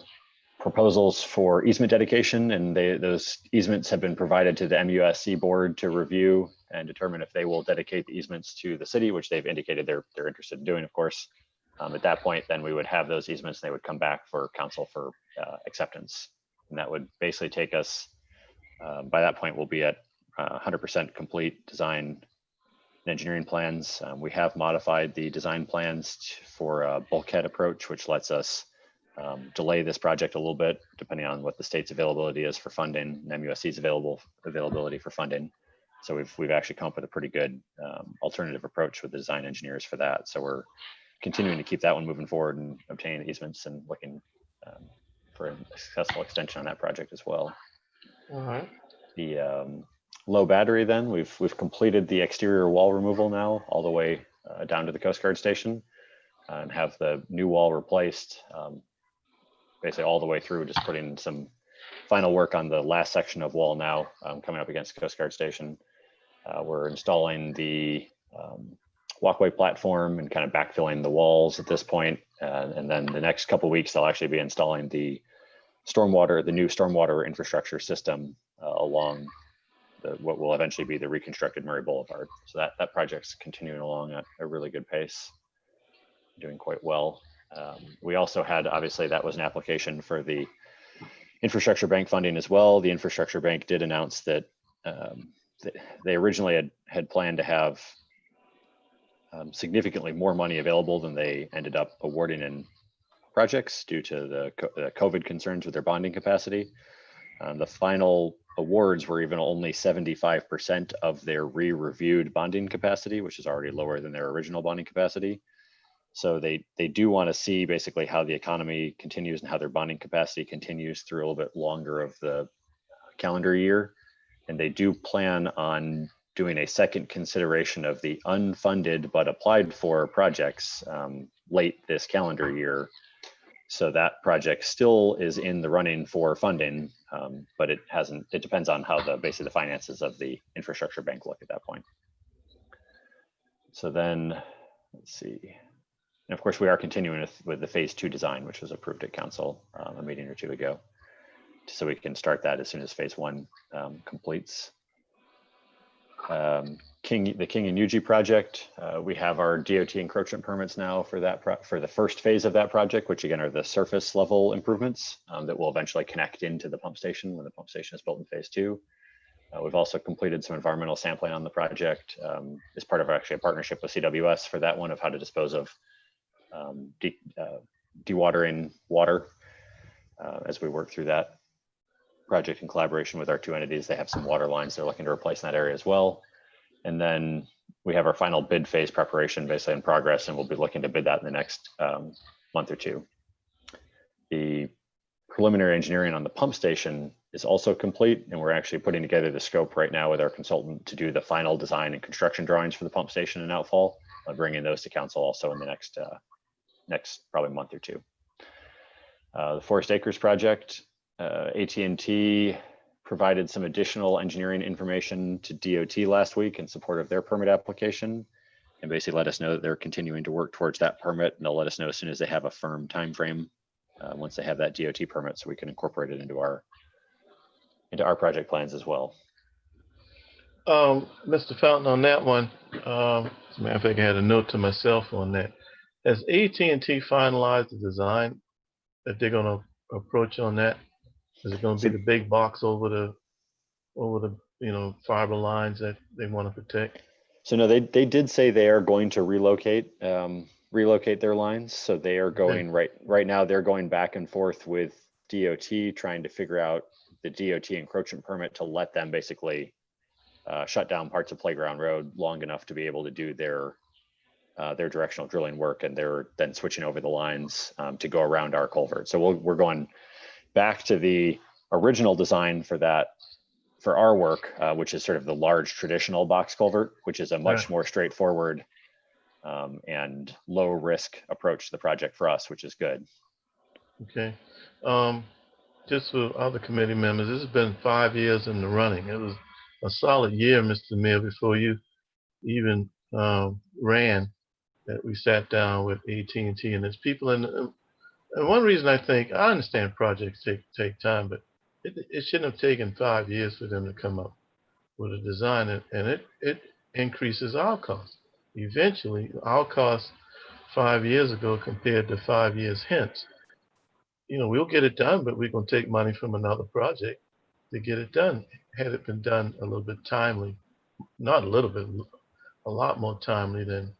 S4: proposals for easement dedication, and those easements have been provided to the MUSC board to review and determine if they will dedicate the easements to the city, which they've indicated they're interested in doing, of course. At that point, then we would have those easements and they would come back for council for acceptance. And that would basically take us, by that point, we'll be at 100% complete design and engineering plans. We have modified the design plans for a bulkhead approach, which lets us delay this project a little bit, depending on what the state's availability is for funding and MUSC's availability for funding. So we've actually come up with a pretty good alternative approach with the design engineers for that. So we're continuing to keep that one moving forward and obtaining easements and looking for a successful extension on that project as well.
S3: All right.
S4: The low battery, then we've completed the exterior wall removal now all the way down to the Coast Guard station, and have the new wall replaced basically all the way through, just putting some final work on the last section of wall now coming up against the Coast Guard station. We're installing the walkway platform and kind of backfilling the walls at this point. And then the next couple of weeks, they'll actually be installing the new stormwater infrastructure system along what will eventually be the reconstructed Murray Boulevard. So that project's continuing along at a really good pace, doing quite well. We also had, obviously, that was an application for the infrastructure bank funding as well. The infrastructure bank did announce that they originally had planned to have significantly more money available than they ended up awarding in projects due to the COVID concerns with their bonding capacity. The final awards were even only 75% of their re-reviewed bonding capacity, which is already lower than their original bonding capacity. So they do want to see basically how the economy continues and how their bonding capacity continues through a little bit longer of the calendar year. And they do plan on doing a second consideration of the unfunded but applied for projects late this calendar year. So that project still is in the running for funding, but it depends on how basically the finances of the infrastructure bank look at that point. So then, let's see. And of course, we are continuing with the phase 2 design, which was approved at council a meeting or two ago. So we can start that as soon as phase 1 completes. The King and Yuji project, we have our DOT encroachment permits now for the first phase of that project, which again are the surface level improvements that will eventually connect into the pump station when the pump station is built in phase 2. We've also completed some environmental sampling on the project as part of actually a partnership with CWS for that one, of how to dispose of dewatering water as we work through that project in collaboration with our 2 entities. They have some water lines they're looking to replace in that area as well. And then we have our final bid phase preparation basically in progress, and we'll be looking to bid that in the next month or 2. The preliminary engineering on the pump station is also complete, and we're actually putting together the scope right now with our consultant to do the final design and construction drawings for the pump station in Outfall. I'll bring in those to council also in the next probably month or 2. The Forest Acres project, AT&T provided some additional engineering information to DOT last week in support of their permit application, and basically let us know that they're continuing to work towards that permit, and they'll let us know as soon as they have a firm time frame once they have that DOT permit, so we can incorporate it into our project plans as well.
S3: Mr. Fountain, on that one, as a matter of fact, I had a note to myself on that. Has AT&T finalized the design that they're going to approach on that? Is it going to be the big box over the fiber lines that they want to protect?
S4: So no, they did say they are going to relocate their lines. So they are going right now. They're going back and forth with DOT, trying to figure out the DOT encroachment permit to let them basically shut down parts of Playground Road long enough to be able to do their directional drilling work, and they're then switching over the lines to go around our culvert. So we're going back to the original design for that, for our work, which is sort of the large traditional box culvert, which is a much more straightforward and low risk approach to the project for us, which is good.
S3: Okay. Just for other committee members, this has been 5 years in the running. It was a solid year, Mr. Mayor, before you even ran, that we sat down with AT&T and its people. And one reason I understand projects take time, but it shouldn't have taken 5 years for them to come up with a design, and it increases our cost. Eventually, our cost 5 years ago compared to 5 years hence, we'll get it done, but we're going to take money from another project to get it done. Had it been done a little bit timely, not a little bit, a lot more timely than,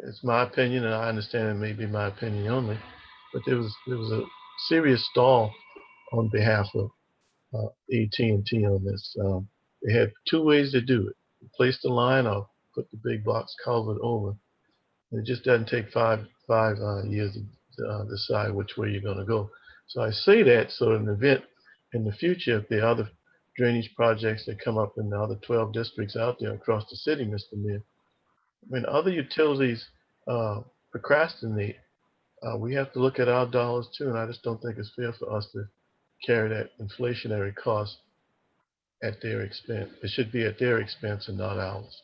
S3: it's my opinion, and I understand it may be my opinion only, but there was a serious stall on behalf of AT&T on this. They had two ways to do it: place the line or put the big box culvert over. And it just doesn't take five years to decide which way you're going to go. So I say that so in the event in the future, if there are other drainage projects that come up in the other 12 districts out there across the city, Mr. Mayor, when other utilities procrastinate, we have to look at our dollars too, and I just don't think it's fair for us to carry that inflationary cost at their expense. It should be at their expense and not ours.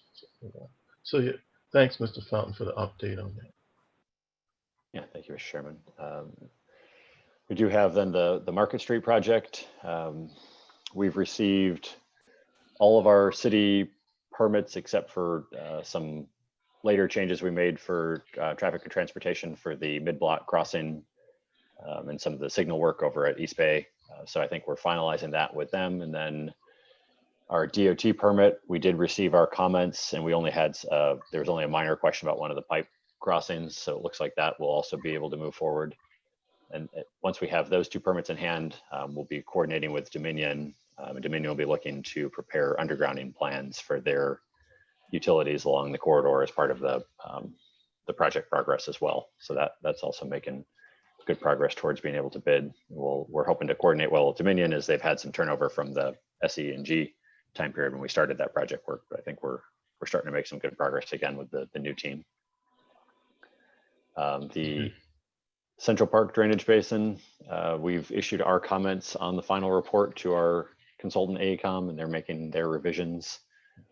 S3: So yeah, thanks, Mr. Fountain, for the update on that.
S4: Yeah, thank you, Mr. Chairman. We do have then the Market Street project. We've received all of our city permits except for some later changes we made for traffic and transportation for the mid-block crossing and some of the signal work over at East Bay. So I think we're finalizing that with them. And then our DOT permit, we did receive our comments, and we only had, there was only a minor question about one of the pipe crossings. So it looks like that will also be able to move forward. And once we have those two permits in hand, we'll be coordinating with Dominion. And Dominion will be looking to prepare undergrounding plans for their utilities along the corridor as part of the project progress as well. So that's also making good progress towards being able to bid. We're hoping to coordinate well with Dominion, as they've had some turnover from the SE&G time period when we started that project work. But I think we're starting to make some good progress again with the new team. The Central Park Drainage Basin, we've issued our comments on the final report to our consultant AECOM, and they're making their revisions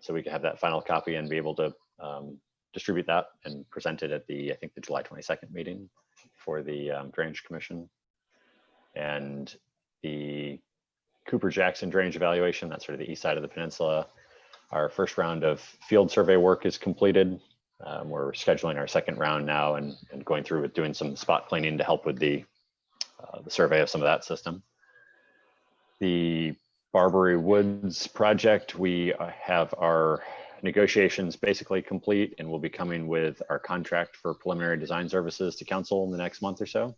S4: so we can have that final copy and be able to distribute that and present it at I think the July 22nd meeting for the Drainage Commission. And the Cooper Jackson drainage evaluation, that's sort of the east side of the peninsula. Our first round of field survey work is completed. We're scheduling our second round now and going through with doing some spot cleaning to help with the survey of some of that system. The Barbary Woods project, we have our negotiations basically complete, and we'll be coming with our contract for preliminary design services to council in the next month or so.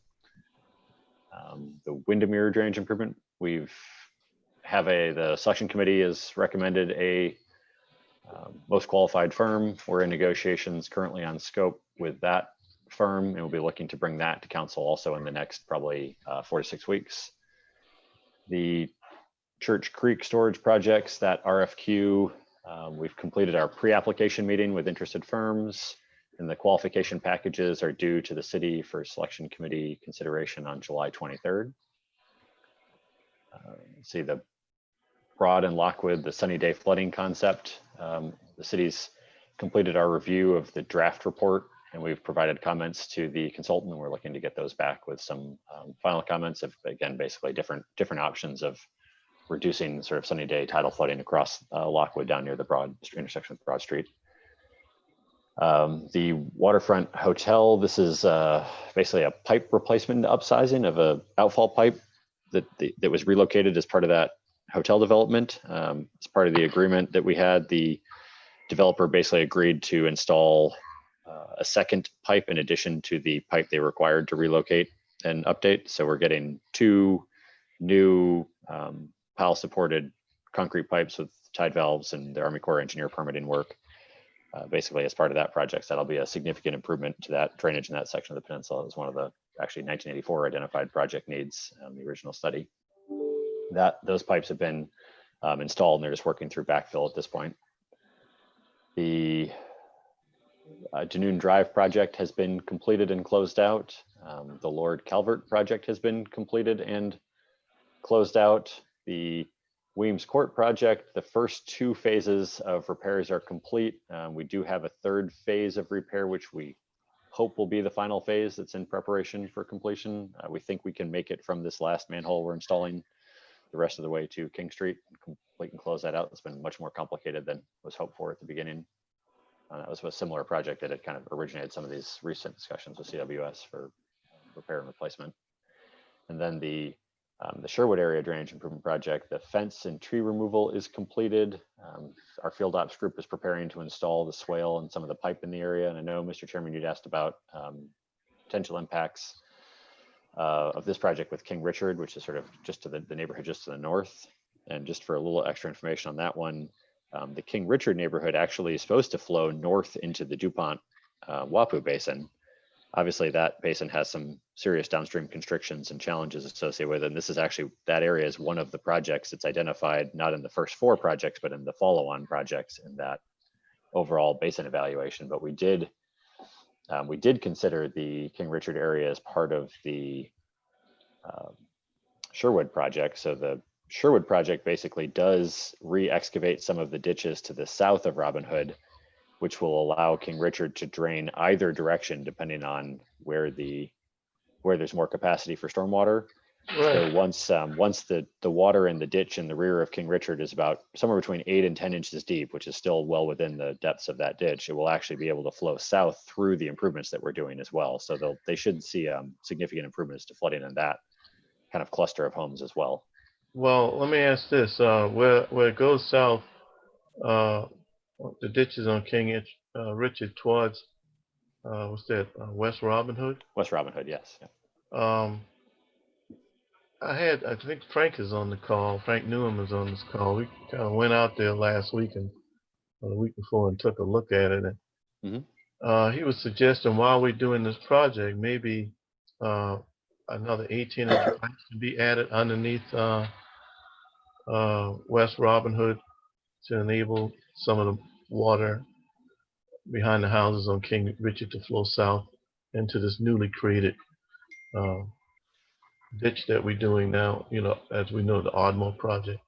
S4: The Windermere drainage improvement, the selection committee has recommended a most qualified firm. We're in negotiations currently on scope with that firm, and we'll be looking to bring that to council also in the next probably 4 to 6 weeks. The Church Creek storage projects, that RFQ, we've completed our pre-application meeting with interested firms, and the qualification packages are due to the city for selection committee consideration on July 23rd. See the Broad and Lockwood, the sunny day flooding concept. The city's completed our review of the draft report, and we've provided comments to the consultant, and we're looking to get those back with some final comments of, again, basically different options of reducing sort of sunny day tidal flooding across Lockwood down near the Broad intersection with Broad Street. The waterfront hotel, this is basically a pipe replacement upsizing of a outfall pipe that was relocated as part of that hotel development. As part of the agreement that we had, the developer basically agreed to install a second pipe in addition to the pipe they required to relocate and update. So we're getting 2 new pile supported concrete pipes with tied valves and the Army Corps engineer permitting work. Basically, as part of that project, that'll be a significant improvement to that drainage in that section of the peninsula. It was one of the actually 1984 identified project needs in the original study. Those pipes have been installed and they're just working through backfill at this point. The Dunoon Drive project has been completed and closed out. The Lord Calvert project has been completed and closed out. The Weems Court project, the first 2 phases of repairs are complete. We do have a 3rd phase of repair, which we hope will be the final phase that's in preparation for completion. We think we can make it from this last manhole we're installing the rest of the way to King Street and complete and close that out. It's been much more complicated than was hoped for at the beginning. That was a similar project that had kind of originated some of these recent discussions with CWS for repair and replacement. And then the Sherwood area drainage improvement project, the fence and tree removal is completed. Our field ops group is preparing to install the swale and some of the pipe in the area. And I know, Mr. Chairman, you'd asked about potential impacts of this project with King Richard, which is sort of just to the neighborhood just to the north. And just for a little extra information on that one, the King Richard neighborhood actually is supposed to flow north into the DuPont Wapu Basin. Obviously, that basin has some serious downstream constrictions and challenges associated with it. And this is actually, that area is one of the projects that's identified, not in the first 4 projects, but in the follow-on projects in that overall basin evaluation. But we did consider the King Richard area as part of the Sherwood project. So the Sherwood project basically does re-excavate some of the ditches to the south of Robin Hood, which will allow King Richard to drain either direction depending on where there's more capacity for stormwater.
S3: Right.
S4: So once the water in the ditch in the rear of King Richard is about somewhere between 8 and 10 inches deep, which is still well within the depths of that ditch, it will actually be able to flow south through the improvements that we're doing as well. So they should see significant improvements to flooding in that kind of cluster of homes as well.
S3: Well, let me ask this, where it goes south, the ditches on King Richard towards, what's that, West Robin Hood?
S4: West Robin Hood, yes. Yeah.
S3: I think Frank is on the call. Frank Newham is on this call. We kind of went out there last week and the week before and took a look at it. And he was suggesting while we're doing this project, maybe another 18-inch pipe to be added underneath West Robin Hood to enable some of the water behind the houses on King Richard to flow south into this newly created ditch that we're doing now, as we know, the Ardmore project.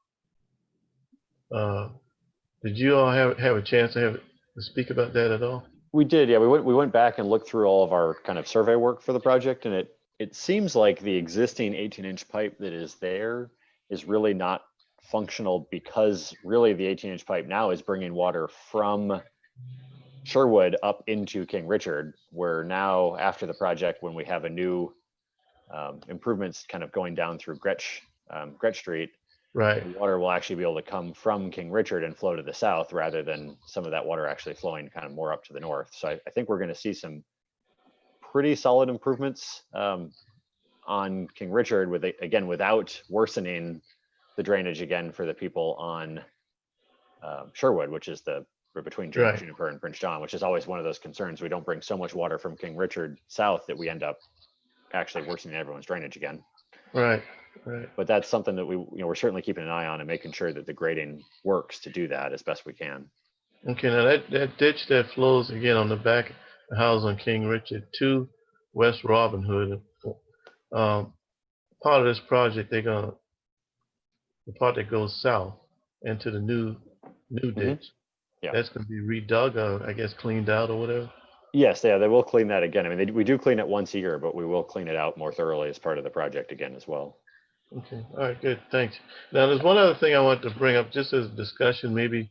S3: Did you all have a chance to speak about that at all?
S4: We did, yeah. We went back and looked through all of our kind of survey work for the project, and it seems like the existing 18-inch pipe that is there is really not functional, because really the 18-inch pipe now is bringing water from Sherwood up into King Richard, where now after the project, when we have a new improvements kind of going down through Gretsch Street,
S3: right,
S4: the water will actually be able to come from King Richard and flow to the south rather than some of that water actually flowing kind of more up to the north. So I think we're going to see some pretty solid improvements on King Richard, without worsening the drainage again for the people on Sherwood, which is between Juniper and Prince John, which is always one of those concerns. We don't bring so much water from King Richard south that we end up actually worsening everyone's drainage again.
S3: Right.
S4: But that's something that we're certainly keeping an eye on and making sure that the grading works to do that as best we can.
S3: Okay, now that ditch that flows again on the back of the house on King Richard to West Robin Hood, part of this project, the part that goes south into the new ditch,
S4: yeah,
S3: that's going to be redug, or I guess cleaned out or whatever. Yes,
S4: yeah, they will clean that again. I mean, we do clean it once a year, but we will clean it out more thoroughly as part of the project again as well.
S3: Okay, all right, good, thanks. Now, there's one other thing I want to bring up, just as a discussion, maybe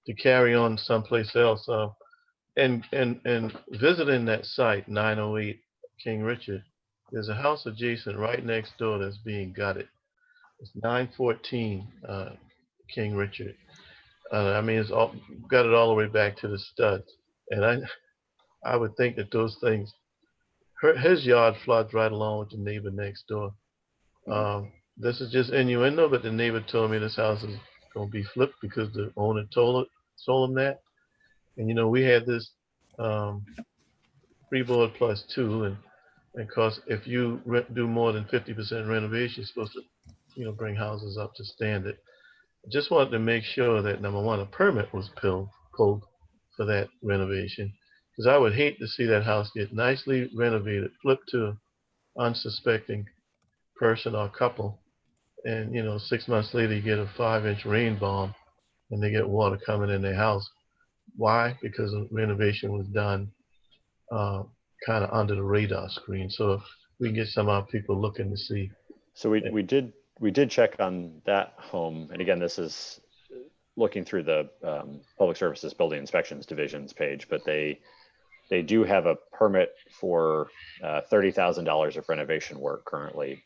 S3: to carry on someplace else. And visiting that site, 908 King Richard, there's a house adjacent right next door that's being gutted. It's 914 King Richard. I mean, it's all gutted all the way back to the studs. And I would think that those things, his yard floods right along with the neighbor next door. This is just innuendo, but the neighbor told me this house is going to be flipped because the owner told him that. And you know, we had this freeboard plus two, and because if you do more than 50% renovation, you're supposed to, you know, bring houses up to standard. I just wanted to make sure that number one, a permit was pulled for that renovation, because I would hate to see that house get nicely renovated, flipped to an unsuspecting person or couple, and you know, 6 months later you get a 5-inch rain bomb and they get water coming in their house. Why? Because the renovation was done kind of under the radar screen. So if we can get some of our people looking to see.
S4: So we did check on that home, and again, this is looking through the Public Services Building Inspections Division's page, but they do have a permit for $30,000 of renovation work currently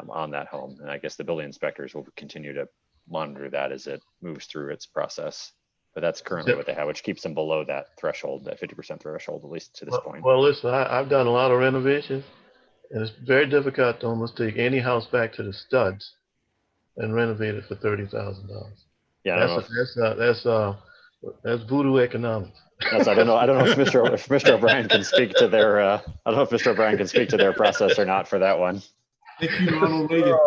S4: on that home, and I guess the building inspectors will continue to monitor that as it moves through its process. But that's currently what they have, which keeps them below that threshold, that 50% threshold, at least to this point.
S3: Well, listen, I've done a lot of renovations, and it's very difficult to almost take any house back to the studs and renovate it for $30,000.
S4: Yeah,
S3: that's voodoo economics.
S4: I don't know if Mr. O'Brien can speak to their I don't know if Mr. O'Brien can speak to their process or not for that one.
S2: Thank you, Ronald Reagan.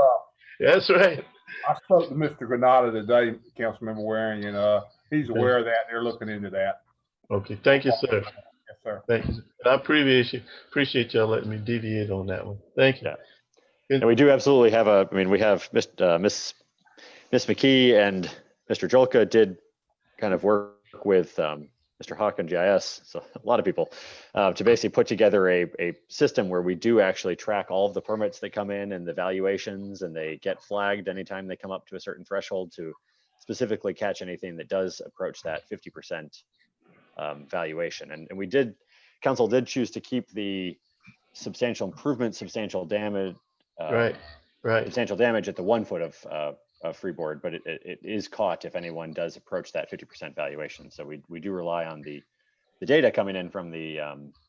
S3: That's right.
S7: I spoke to Mr. Granada today, Councilmember Waring, and he's aware of that. They're looking into that.
S3: Okay, thank you, sir.
S7: Yes, sir.
S3: Thank you. I appreciate y'all letting me deviate on that one. Thank you.
S4: Yeah. And we do absolutely have we have Miss McKee and Mr. Jolka did kind of work with Mr. Hawk and GIS, so a lot of people, to basically put together a system where we do actually track all of the permits that come in and the valuations, and they get flagged anytime they come up to a certain threshold to specifically catch anything that does approach that 50% valuation. And council did choose to keep the substantial improvement, substantial damage, substantial damage at the 1 foot of freeboard, but it is caught if anyone does approach that 50% valuation. So we do rely on the data coming in from the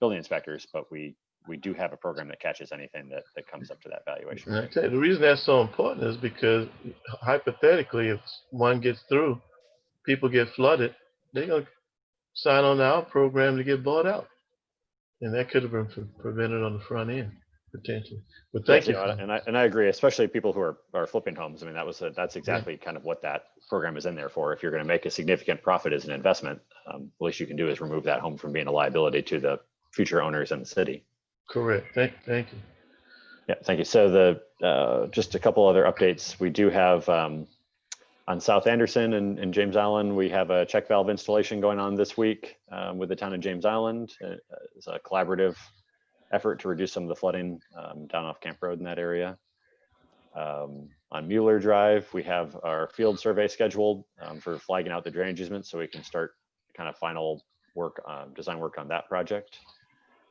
S4: building inspectors, but we do have a program that catches anything that comes up to that valuation.
S3: I tell you, the reason that's so important is because hypothetically, if one gets through, people get flooded, they're going to sign on to our program to get bought out. And that could have been prevented on the front end, potentially. But thank you.
S4: And I agree, especially people who are flipping homes. I mean, that's exactly kind of what that program is in there for. If you're going to make a significant profit as an investment, the least you can do is remove that home from being a liability to the future owners in the city.
S3: Correct. Thank you.
S4: Yeah, thank you. So just a couple other updates. We do have on South Anderson and James Island, we have a check valve installation going on this week with the town of James Island. It's a collaborative effort to reduce some of the flooding down off Camp Road in that area. On Mueller Drive, we have our field survey scheduled for flagging out the drainage easements so we can start kind of final work, design work on that project.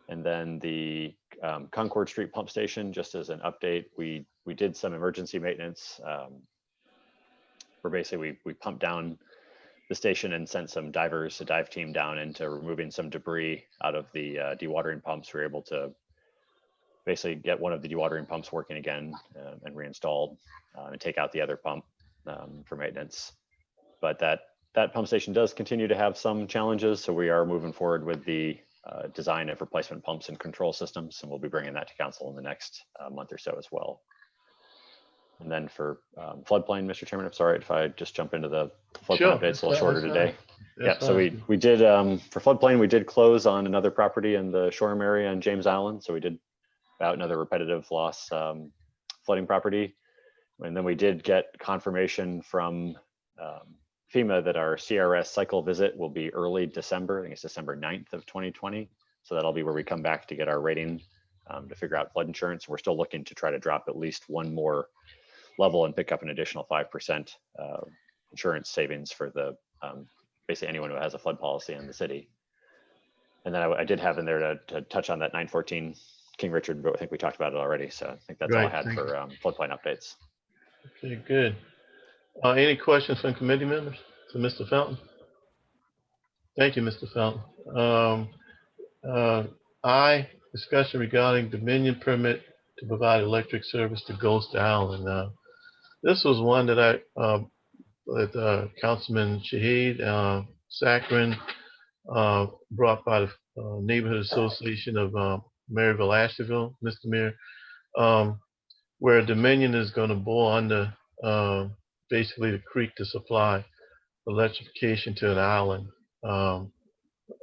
S4: And then the Concord Street pump station, just as an update, we did some emergency maintenance where basically we pumped down the station and sent some divers, a dive team down into removing some debris out of the dewatering pumps. We were able to basically get one of the dewatering pumps working again and reinstalled and take out the other pump for maintenance. But that pump station does continue to have some challenges. So we are moving forward with the design of replacement pumps and control systems, and we'll be bringing that to council in the next month or so as well. And then for floodplain, Mr. Chairman, I'm sorry if I just jump into the floodplain updates a little shorter today. Yeah, so we did, for floodplain, we did close on another property in the Shoreham area on James Island. So we did about another repetitive loss flooding property. And then we did get confirmation from FEMA that our CRS cycle visit will be early December. I think it's December 9th of 2020. So that'll be where we come back to get our rating to figure out flood insurance. We're still looking to try to drop at least one more level and pick up an additional 5% insurance savings for the basically anyone who has a flood policy in the city. And then I did have in there to touch on that 914 King Richard, but I think we talked about it already. So I think that's all I
S3: Right,
S4: had
S3: thank
S4: for floodplain updates.
S3: Okay, good. Any questions from committee members to Mr. Fountain? Thank you, Mr. Fountain. Discussion regarding Dominion permit to provide electric service to Ghost Island. This was one that Councilman Shahid Saccharin brought by the Neighborhood Association of Maryville, Asheville, Mr. Mayor, where Dominion is going to bore under basically the creek to supply electrification to an island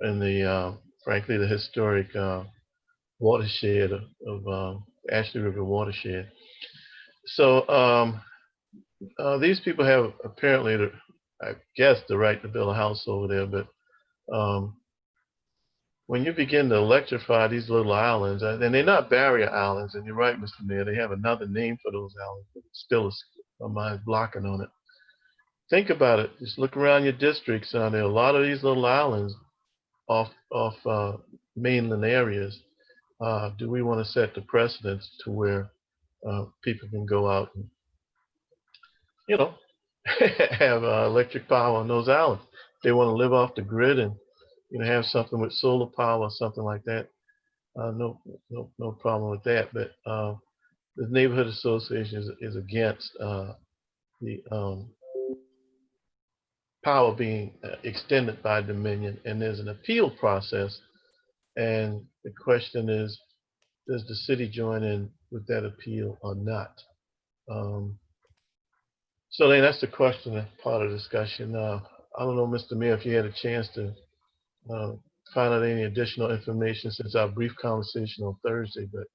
S3: in the frankly the historic watershed of Ashley River watershed. So these people have apparently, I guess, the right to build a house over there, but when you begin to electrify these little islands, and they're not barrier islands, and you're right, Mr. Mayor, they have another name for those islands, but still my mind's blocking on it. Think about it. Just look around your districts. There are a lot of these little islands off mainland areas. Do we want to set the precedence to where people can go out and, you know, have electric power on those islands? If they want to live off the grid and, you know, have something with solar power or something like that, no problem with that. But the neighborhood association is against the power being extended by Dominion, and there's an appeal process. And the question is, does the city join in with that appeal or not? So then that's the question, that's part of the discussion. I don't know, Mr. Mayor, if you had a chance to find out any additional information since our brief conversation on Thursday, but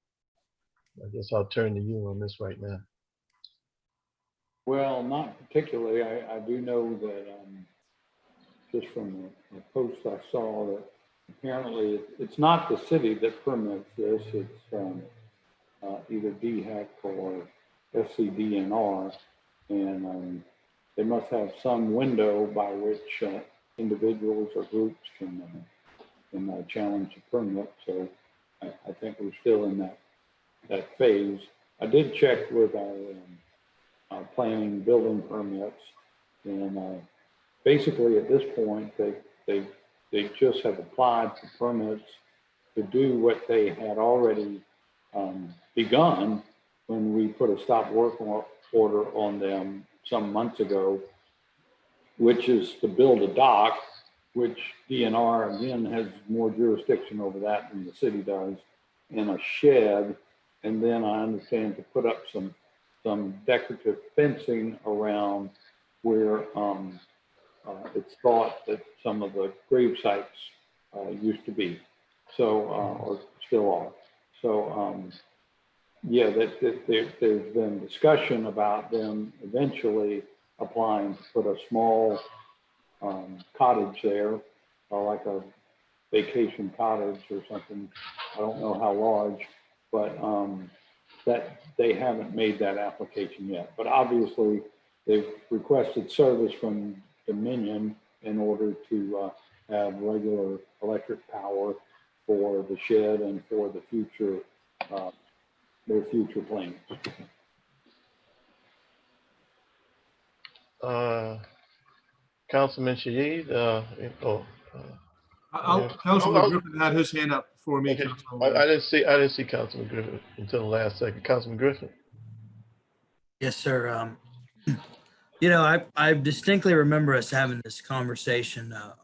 S3: I guess I'll turn to you on this right now.
S9: Well, not particularly. I do know that just from the post I saw that apparently it's not the city that permits this. It's either DHEC or FCDNR, and they must have some window by which individuals or groups can challenge the permit. So I think we're still in that phase. I did check with our planning building permits, and basically at this point they just have applied for permits to do what they had already begun when we put a stop work order on them some months ago, which is to build a dock, which DNR again has more jurisdiction over that than the city does, and a shed, and then I understand to put up some decorative fencing around where it's thought that some of the grave sites used to be, so or still are. So yeah, there's been discussion about them eventually applying to put a small cottage there, or like a vacation cottage or something. I don't know how large, but that they haven't made that application yet. But obviously they've requested service from Dominion in order to have regular electric power for the shed and for the future, their future plans.
S3: Councilman Shahid,
S2: Councilman Griffin had his hand up before me.
S3: okay. I didn't see Councilman Griffin until the last second. Councilman Griffin.
S6: Yes, sir. You know, I distinctly remember us having this conversation a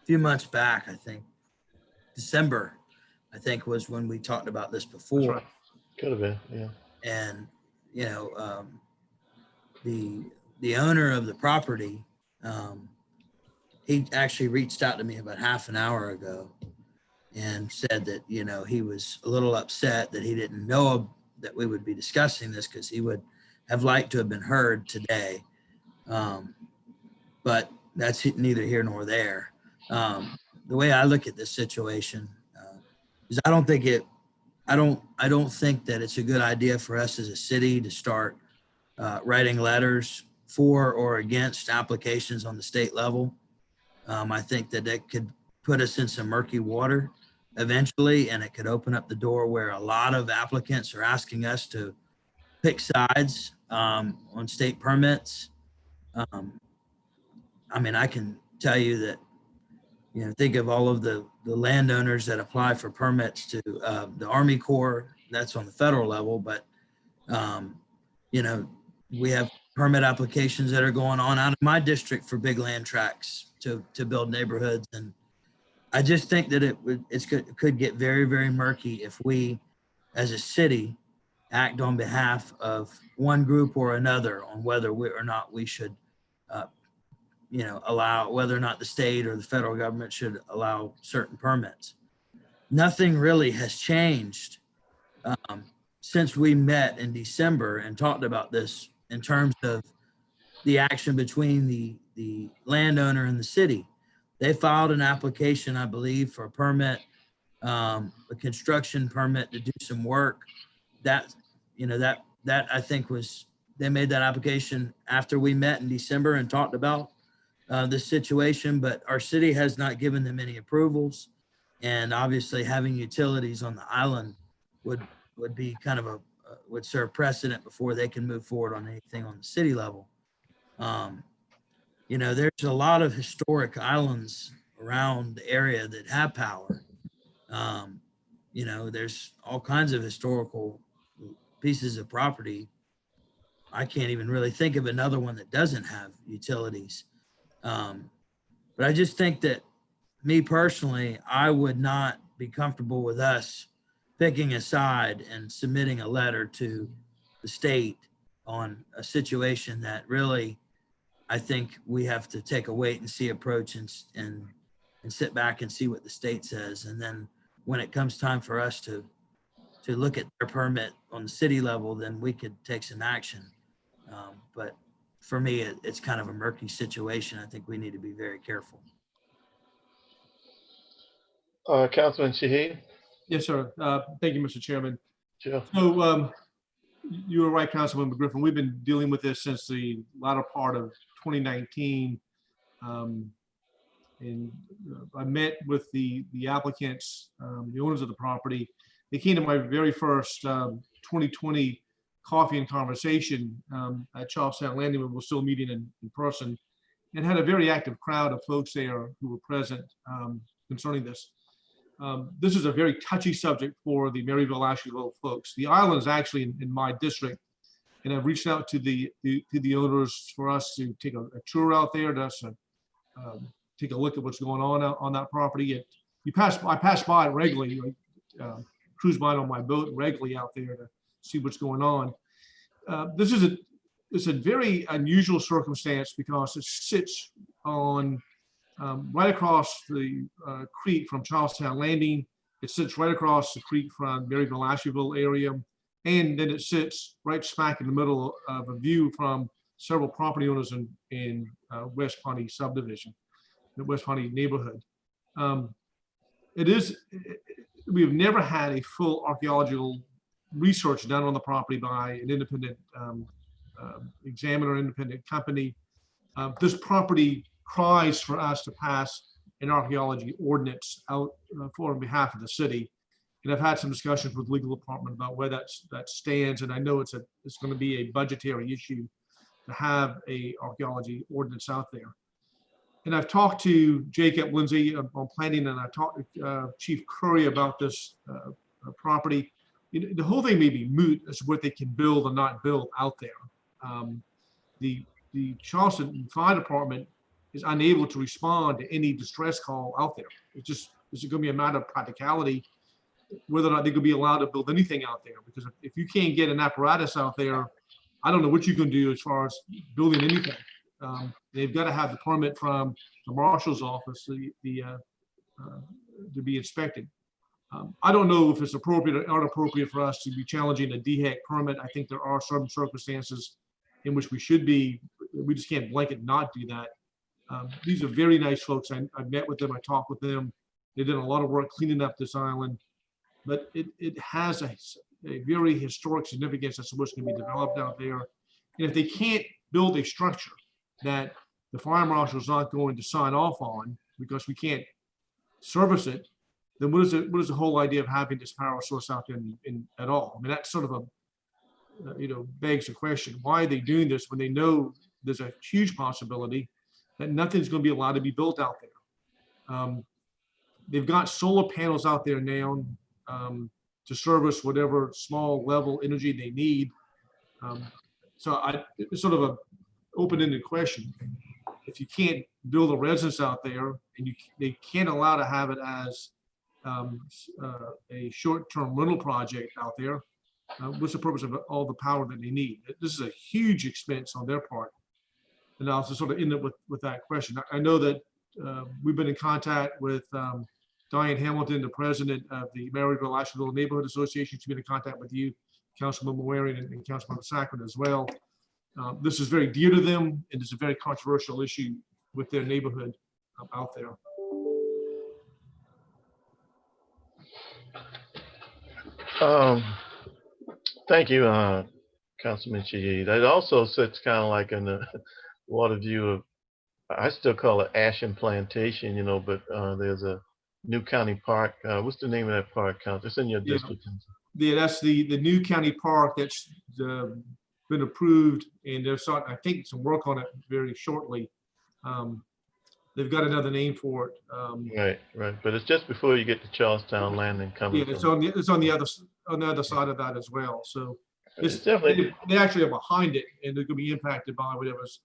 S6: few months back. I think December, I think, was when we talked about this before.
S2: That's right.
S3: Could have been, yeah.
S6: And you know, the owner of the property, he actually reached out to me about half an hour ago and said that, you know, he was a little upset that he didn't know that we would be discussing this, because he would have liked to have been heard today. But that's neither here nor there. The way I look at this situation is I don't think that it's a good idea for us as a city to start writing letters for or against applications on the state level. I think that it could put us in some murky water eventually, and it could open up the door where a lot of applicants are asking us to pick sides on state permits. I mean, I can tell you that, you know, think of all of the landowners that apply for permits to the Army Corps. That's on the federal level, but you know, we have permit applications that are going on out of my district for big land tracts to build neighborhoods. And I just think that it could get very, very murky if we, as a city, act on behalf of one group or another on whether or not we should, you know, allow, whether or not the state or the federal government should allow certain permits. Nothing really has changed since we met in December and talked about this in terms of the action between the landowner and the city. They filed an application, I believe, for a permit, a construction permit to do some work. That, you know, that I think was, they made that application after we met in December and talked about this situation, but our city has not given them any approvals. And obviously having utilities on the island would be kind of would serve precedent before they can move forward on anything on the city level. You know, there's a lot of historic islands around the area that have power. You know, there's all kinds of historical pieces of property. I can't even really think of another one that doesn't have utilities. But I just think that, me personally, I would not be comfortable with us picking a side and submitting a letter to the state on a situation that really, I think we have to take a wait and see approach and sit back and see what the state says. And then when it comes time for us to look at their permit on the city level, then we could take some action. But for me, it's kind of a murky situation. I think we need to be very careful.
S3: Councilman Shaheen?
S2: Yes, sir. Thank you, Mr. Chairman.
S3: Sure.
S2: So you were right, Councilman Griffin. We've been dealing with this since the latter part of 2019. And I met with the applicants, the owners of the property. They came to my very first 2020 coffee and conversation at Charleston Landing when we were still meeting in person, and had a very active crowd of folks there who were present concerning this. This is a very touchy subject for the Maryville, Ashleyville folks. The island is actually in my district, and I've reached out to the owners for us to take a tour out there, to take a look at what's going on out on that property. I pass by it regularly, cruise by it on my boat regularly out there to see what's going on. This is a very unusual circumstance because it sits on right across the creek from Charlestown Landing. It sits right across the creek from Maryville, Ashleyville area. And then it sits right smack in the middle of a view from several property owners in West Pawnee subdivision, the West Pawnee neighborhood. We've never had a full archaeological research done on the property by an independent examiner, independent company. This property cries for us to pass an archaeology ordinance out on behalf of the city. And I've had some discussions with the legal department about where that stands. And I know it's going to be a budgetary issue to have a archaeology ordinance out there. And I've talked to Jacob Lindsay on planning, and I've talked to Chief Curry about this property. The whole thing may be moot as to what they can build or not build out there. The Charleston Fire Department is unable to respond to any distress call out there. It's going to be a matter of practicality whether or not they could be allowed to build anything out there. Because if you can't get an apparatus out there, I don't know what you can do as far as building anything. They've got to have the permit from the marshal's office to be inspected. I don't know if it's appropriate or inappropriate for us to be challenging a DHEC permit. I think there are some circumstances in which we just can't blanket not do that. These are very nice folks. I met with them, I talked with them. They did a lot of work cleaning up this island, but it has a very historic significance as to what's going to be developed out there. And if they can't build a structure that the fire marshal is not going to sign off on because we can't service it, then what is the whole idea of having this power source out there at all? I mean, that's sort of a, begs the question, why are they doing this when they know there's a huge possibility that nothing's going to be allowed to be built out there? They've got solar panels out there now to service whatever small level energy they need. So it's sort of a open-ended question. If you can't build a residence out there and they can't allow to have it as a short-term rental project out there, what's the purpose of all the power that they need? This is a huge expense on their part. And I'll just sort of end up with that question. I know that we've been in contact with Diane Hamilton, the president of the Maryville Asheville Neighborhood Association. She's been in contact with you, Councilmember Waring, and Councilmember Sacklin as well. This is very dear to them, and it's a very controversial issue with their neighborhood out there.
S3: Thank you, Councilman Shahid. It also sits kind of like in the water view of, I still call it Ashen Plantation, but there's a New County Park. What's the name of that park, Council? It's in your district.
S2: Yeah, that's the New County Park that's been approved, and they're starting, I think, some work on it very shortly. They've got another name for it.
S3: Right. But it's just before you get to Charlestown Landing coming.
S2: Yeah, it's on the other side of that as well. So
S3: it's definitely
S2: they actually are behind it, and they're going to be impacted by whatever's.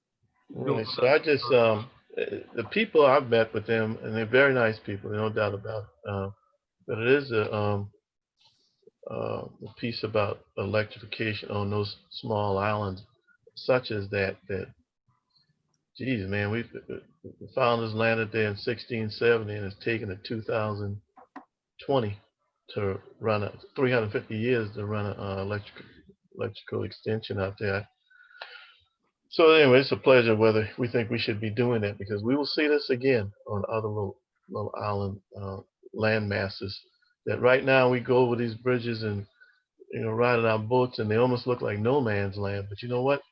S3: Right. So I just the people I've met with them, and they're very nice people, no doubt about it. But it is a piece about electrification on those small islands, such as that. Geez, man, the founders landed there in 1670, and it's taken it 2020 to run 350 years to run an electrical extension out there. So anyway, it's a pleasure whether we think we should be doing that, because we will see this again on other little island land masses that right now we go over these bridges and riding our boats, and they almost look like no man's land. But you know what?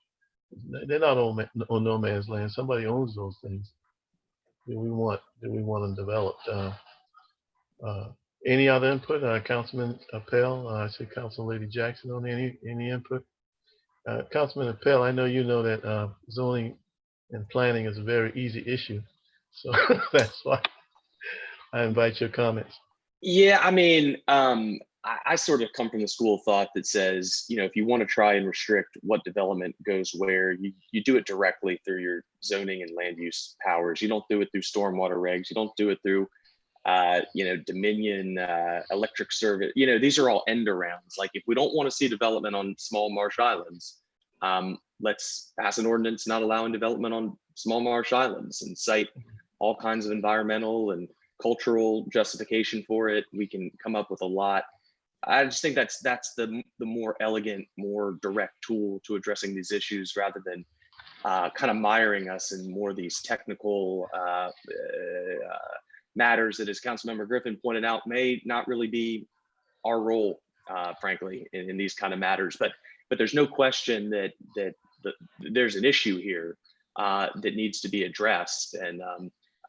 S3: They're not on no man's land. Somebody owns those things. Do we want them developed? Any other input? Councilman Appel, I see Council Lady Jackson on any input? Councilman Appel, I know you know that zoning and planning is a very easy issue, so that's why I invite your comments.
S13: Yeah, I mean, I sort of come from the school of thought that says, if you want to try and restrict what development goes where, you do it directly through your zoning and land use powers. You don't do it through stormwater regs. You don't do it through, Dominion electric service. These are all end arounds. Like, if we don't want to see development on small marsh islands, let's pass an ordinance not allowing development on small marsh islands and cite all kinds of environmental and cultural justification for it. We can come up with a lot. I just think that's the more elegant, more direct tool to addressing these issues, rather than kind of miring us in more of these technical matters that, as Councilmember Griffin pointed out, may not really be our role, frankly, in these kind of matters. But there's no question that there's an issue here that needs to be addressed, and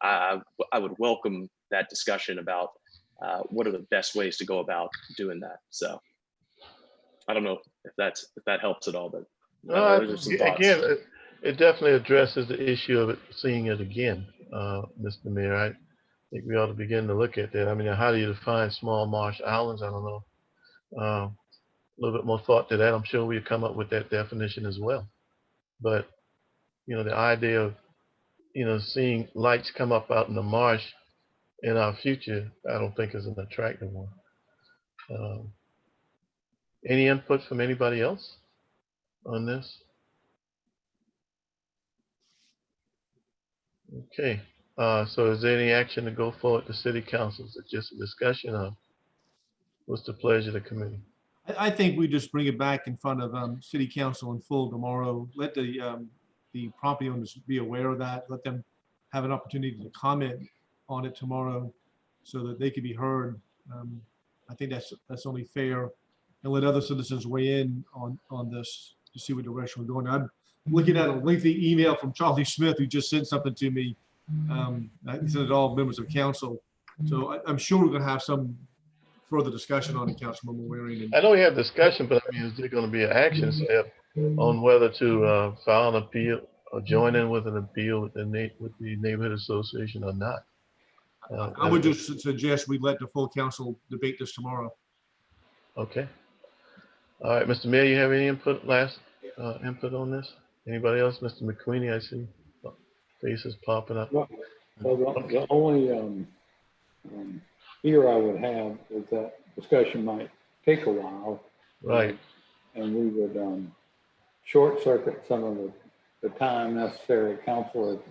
S13: I would welcome that discussion about what are the best ways to go about doing that. So I don't know if that helps at all, but those are some thoughts.
S3: Again, it definitely addresses the issue of seeing it again, Mr. Mayor. I think we ought to begin to look at that. I mean, how do you define small marsh islands? I don't know. A little bit more thought to that. I'm sure we'll come up with that definition as well. But the idea of seeing lights come up out in the marsh in our future, I don't think is an attractive one. Any input from anybody else on this? Okay, so is there any action to go forward to City Council? Is it just a discussion, or what's the pleasure of the committee?
S2: I think we just bring it back in front of City Council in full tomorrow. Let the property owners be aware of that. Let them have an opportunity to comment on it tomorrow, so that they can be heard. I think that's only fair, and let other citizens weigh in on this to see what direction we're going. looking at a lengthy email from Charlie Smith, who just sent something to me. He sent it to all members of council. So I'm sure we're going to have some further discussion on it, Councilmember Waring. And
S3: I know we have discussion, but I mean, is there going to be an action step on whether to file an appeal or join in with an appeal with the neighborhood association or not?
S2: I would just suggest we let the full council debate this tomorrow.
S3: Okay. All right, Mr. Mayor, you have any input on this? Anybody else? Mr. McQueenie, I see faces popping up.
S9: Well, the only fear I would have is that discussion might take a while.
S3: Right.
S9: And we would short circuit some of the time necessary at council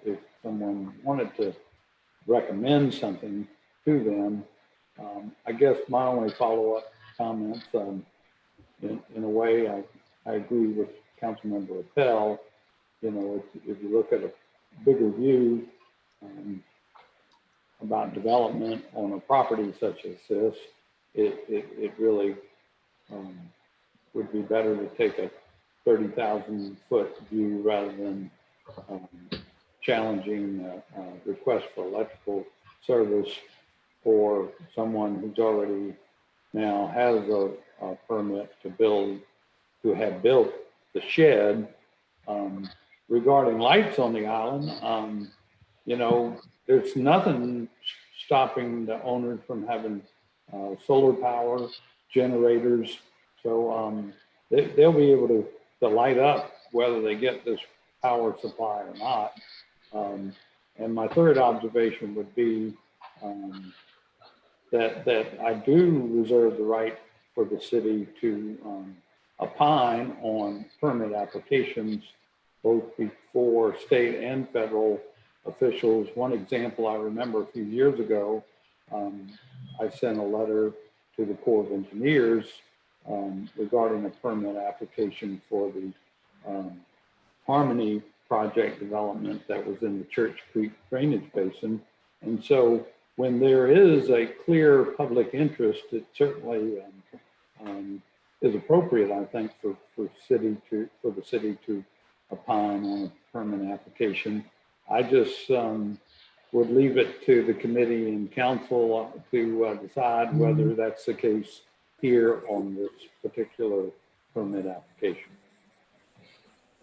S9: if someone wanted to recommend something to them. I guess my only follow-up comments, in a way, I agree with Councilmember Appel. You know, if you look at a bigger view about development on a property such as this, it really would be better to take a 30,000 foot view rather than challenging request for electrical service for someone who's already now has a permit to have built the shed. Regarding lights on the island, you know, there's nothing stopping the owners from having solar power generators. So they'll be able to light up whether they get this power supply or not. And my third observation would be that I do reserve the right for the city to opine on permit applications, both before state and federal officials. One example I remember a few years ago, I sent a letter to the Corps of Engineers regarding a permit application for the Harmony project development that was in the Church Creek drainage basin. And so when there is a clear public interest, it certainly is appropriate, I think, for the city to opine on a permit application. I just would leave it to the committee and council to decide whether that's the case here on this particular permit application.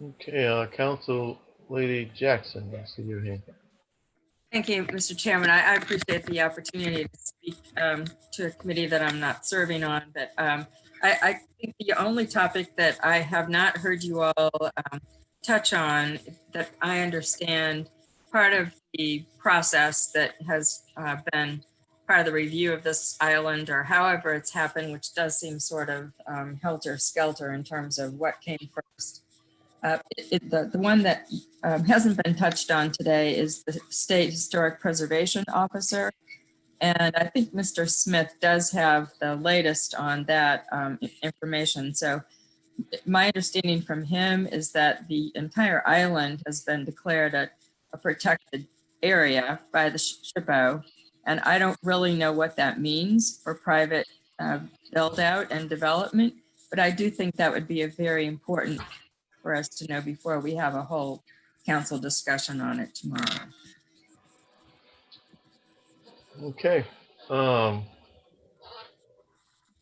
S3: Okay, Council Lady Jackson, I see your hand.
S14: Thank you, Mr. Chairman. I appreciate the opportunity to speak to a committee that I'm not serving on, but I think the only topic that I have not heard you all touch on, that I understand part of the process that has been part of the review of this island, or however it's happened, which does seem sort of helter-skelter in terms of what came first. The one that hasn't been touched on today is the State Historic Preservation Officer. And I think Mr. Smith does have the latest on that information. So my understanding from him is that the entire island has been declared a protected area by the SHPO. And I don't really know what that means for private build out and development, but I do think that would be a very important for us to know before we have a whole council discussion on it tomorrow.
S3: Okay.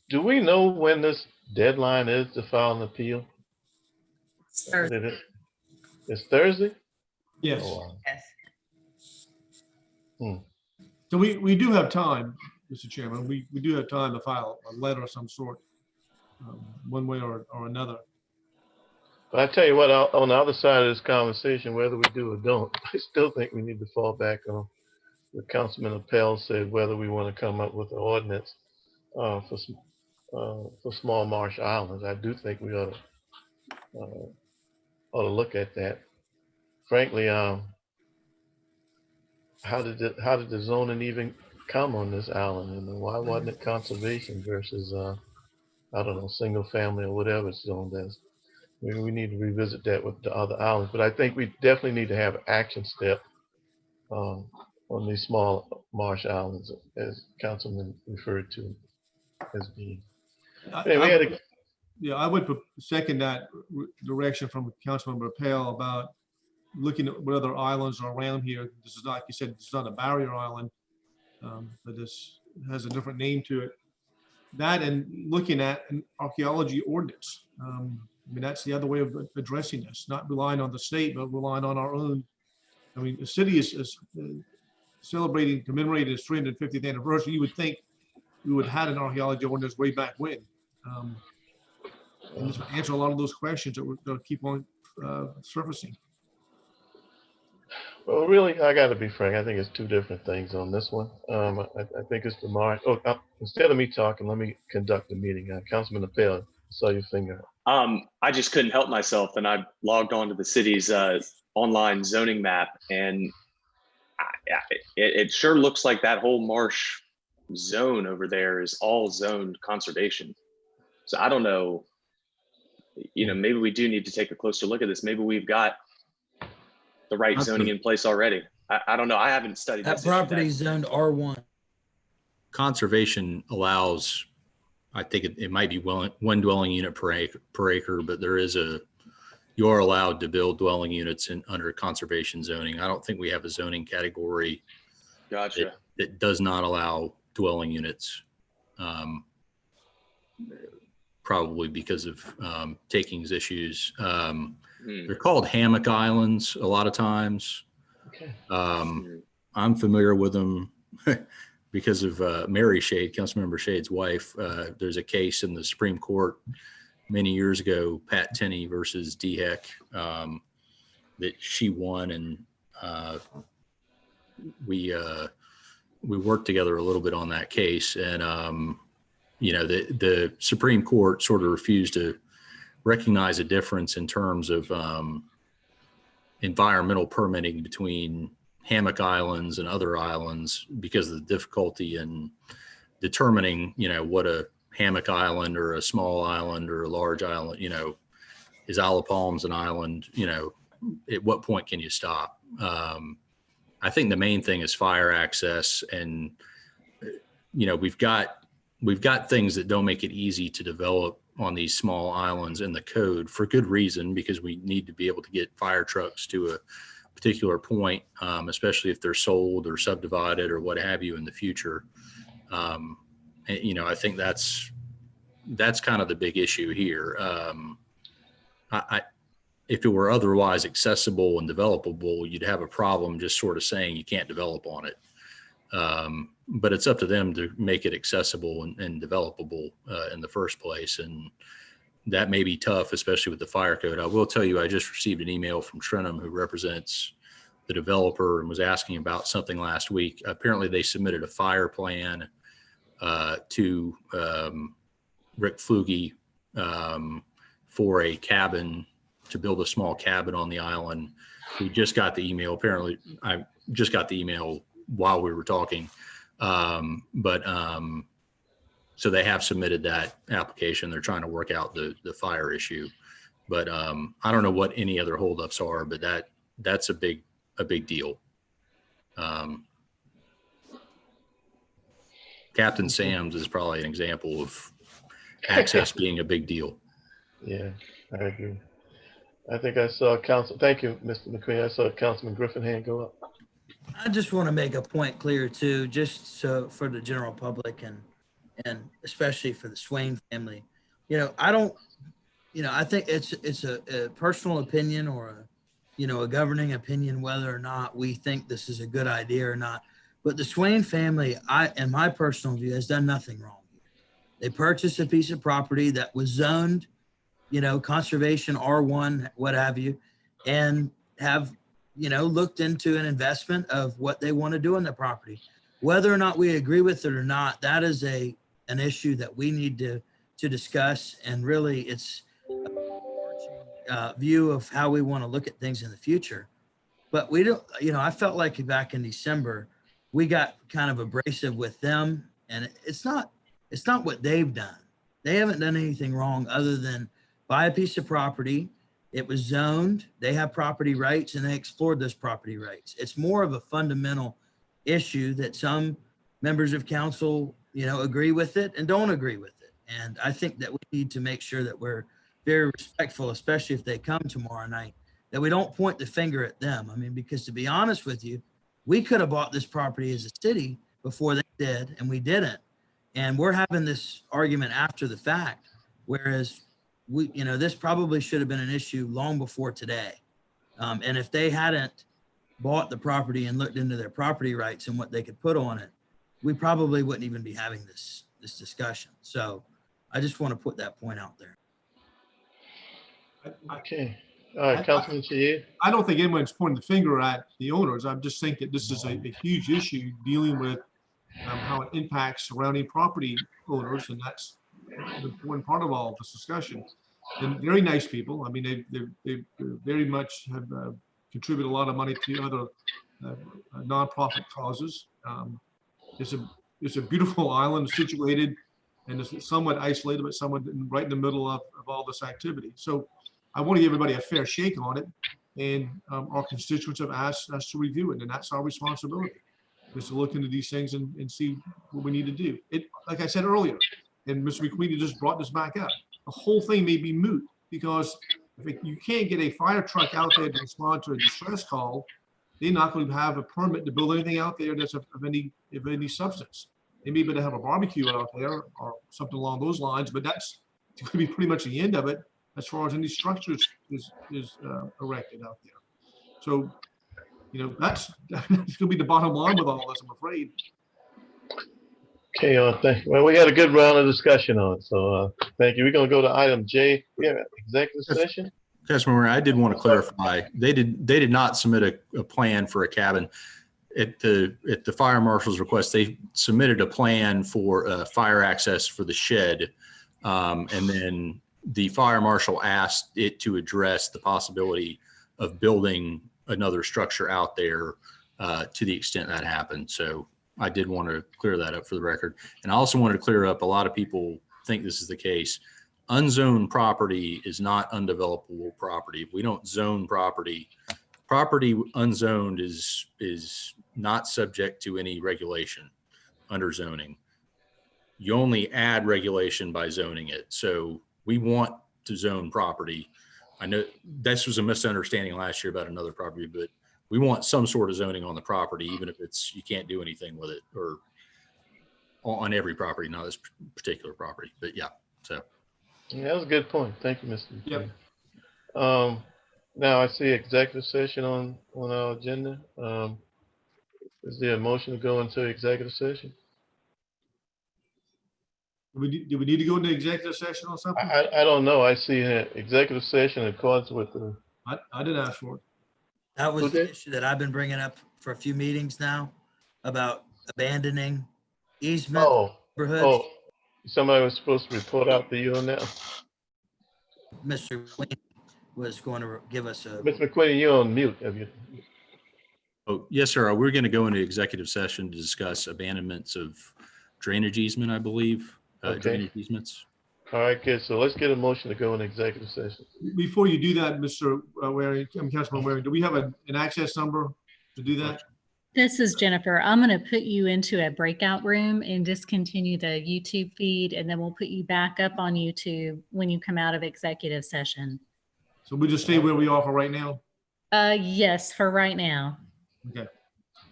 S3: Do we know when this deadline is to file an appeal?
S14: It's Thursday.
S3: It's Thursday?
S2: Yes.
S3: Oh, wow.
S14: Yes.
S2: So we do have time, Mr. Chairman. We do have time to file a letter of some sort, one way or another.
S3: But I tell you what, on the other side of this conversation, whether we do or don't, I still think we need to fall back on what Councilman Appel said, whether we want to come up with an ordinance for small marsh islands. I do think we ought to look at that. Frankly, how did the zoning even come on this island? And why wasn't it conservation versus I don't know, single family or whatever it's zoned as? We need to revisit that with the other islands, but I think we definitely need to have an action step on these small marsh islands, as Councilman referred to as being.
S2: Yeah, I would second that direction from Councilmember Pell about looking at what other islands are around here. This is not, like you said, it's not a barrier island, but this has a different name to it. That and looking at an archaeology ordinance. I mean, that's the other way of addressing this, not relying on the state, but relying on our own. I mean, the city is celebrating, commemorating its 350th anniversary. You would think we would have had an archaeology ordinance way back when. And this would answer a lot of those questions that will keep on surfacing.
S3: Well, really, I got to be frank. I think it's two different things on this one. I think it's the march. Oh, instead of me talking, let me conduct the meeting. Councilman Appel, saw your finger.
S13: I just couldn't help myself, and I logged on to the city's online zoning map, and it sure looks like that whole marsh zone over there is all zoned conservation. So I don't know. Maybe we do need to take a closer look at this. Maybe we've got the right zoning in place already. I don't know. I haven't studied
S6: That
S13: this.
S6: property is zoned R1.
S15: Conservation allows, I think it might be one dwelling unit per acre, but you are allowed to build dwelling units under conservation zoning. I don't think we have a zoning category
S13: Gotcha.
S15: that does not allow dwelling units. Probably because of takings issues. They're called hammock islands a lot of times.
S3: Okay.
S15: I'm familiar with them because of Mary Shade, Councilmember Shade's wife. There's a case in the Supreme Court many years ago, Pat Tenney versus DHEC, that she won, and we worked together a little bit on that case, and the Supreme Court sort of refused to recognize a difference in terms of environmental permitting between hammock islands and other islands because of the difficulty in determining, what a hammock island or a small island or a large island, is Isle of Palms an island, at what point can you stop? I think the main thing is fire access, and, we've got things that don't make it easy to develop on these small islands in the code for good reason, because we need to be able to get fire trucks to a particular point, especially if they're sold or subdivided or what have you in the future. I think that's kind of the big issue here. If it were otherwise accessible and developable, you'd have a problem just sort of saying you can't develop on it. But it's up to them to make it accessible and developable in the first place. And that may be tough, especially with the fire code. I will tell you, I just received an email from Trenum, who represents the developer, and was asking about something last week. Apparently they submitted a fire plan to Rick Flugie for a cabin, to build a small cabin on the island. We just got the email. Apparently I just got the email while we were talking. So they have submitted that application. They're trying to work out the fire issue, but I don't know what any other holdups are, but that's a big deal. Captain Sam's is probably an example of access being a big deal.
S3: Yeah, I agree. I think I saw thank you, Mr. McQueen. I saw Councilman Griffin hand go up.
S6: I just want to make a point clear too, just so for the general public and especially for the Swain family. I think it's a personal opinion or a governing opinion whether or not we think this is a good idea or not. But the Swain family, in my personal view, has done nothing wrong. They purchased a piece of property that was zoned, conservation, R1, what have you, and have looked into an investment of what they want to do on the property. Whether or not we agree with it or not, that is an issue that we need to discuss. And really it's a view of how we want to look at things in the future. But we don't, I felt like back in December, we got kind of abrasive with them, and it's not what they've done. They haven't done anything wrong other than buy a piece of property. It was zoned, they have property rights, and they explored those property rights. It's more of a fundamental issue that some members of council, agree with it and don't agree with it. And I think that we need to make sure that we're very respectful, especially if they come tomorrow night, that we don't point the finger at them. I mean, because to be honest with you, we could have bought this property as a city before they did, and we didn't. And we're having this argument after the fact, whereas we, you know, this probably should have been an issue long before today. And if they hadn't bought the property and looked into their property rights and what they could put on it, we probably wouldn't even be having this discussion. So I just want to put that point out there.
S3: Okay. All right, Councilman Shahid.
S2: I don't think anyone's pointing the finger at the owners. I just think that this is a huge issue dealing with how it impacts surrounding property owners, and that's the important part of all of this discussion. And very nice people. I mean, they very much have contributed a lot of money to other nonprofit causes. It's a beautiful island situated, and it's somewhat isolated, but somewhat right in the middle of all this activity. So I want to give everybody a fair shake on it, and our constituents have asked us to review it, and that's our responsibility, is to look into these things and see what we need to do. It, like I said earlier, and Mr. McQueen just brought this back up, the whole thing may be moot, because if you can't get a fire truck out there to respond to a distress call, they're not going to have a permit to build anything out there that's of any substance. They may be able to have a barbecue out there or something along those lines, but that's going to be pretty much the end of it as far as any structures is erected out there. So, you know, that's going to be the bottom line with all this, I'm afraid.
S3: Okay, well, we had a good round of discussion on it, so thank you. We're going to go to item J. We have an executive session.
S15: Councilman, I did want to clarify. They did not submit a plan for a cabin. At the fire marshal's request, they submitted a plan for fire access for the shed, and then the fire marshal asked it to address the possibility of building another structure out there to the extent that happened. So I did want to clear that up for the record. And I also wanted to clear up, a lot of people think this is the case. Unzoned property is not undevelopable property. If we don't zone property unzoned is not subject to any regulation under zoning. You only add regulation by zoning it. So we want to zone property. I know this was a misunderstanding last year about another property, but we want some sort of zoning on the property, even if you can't do anything with it, or on every property, not this particular property, but yeah, so.
S3: Yeah, that was a good point. Thank you, Mr.
S2: Yep.
S3: Now I see executive session on our agenda. Is there a motion to go into executive session?
S2: Do we need to go into executive session or something?
S3: I don't know. I see an executive session in accordance with the.
S2: I didn't ask for it.
S6: That was the issue that I've been bringing up for a few meetings now about abandoning easement neighborhoods.
S3: Oh, somebody was supposed to report out to you on that.
S6: Mr. Queen was going to give us a.
S3: Mr. McQueen, you're on mute. Have you?
S15: Oh, yes, sir. We're going to go into executive session to discuss abandonments of drainage easement, I believe.
S3: Okay.
S15: Drainage easements.
S3: All right, good. So let's get a motion to go into executive session.
S2: Before you do that, Mr. Waring, Councilman Waring, do we have an access number to do that?
S1: This is Jennifer. I'm going to put you into a breakout room and discontinue the YouTube feed, and then we'll put you back up on YouTube when you come out of executive session.
S2: So we just stay where we are for right now?
S1: Yes, for right now.
S2: Okay.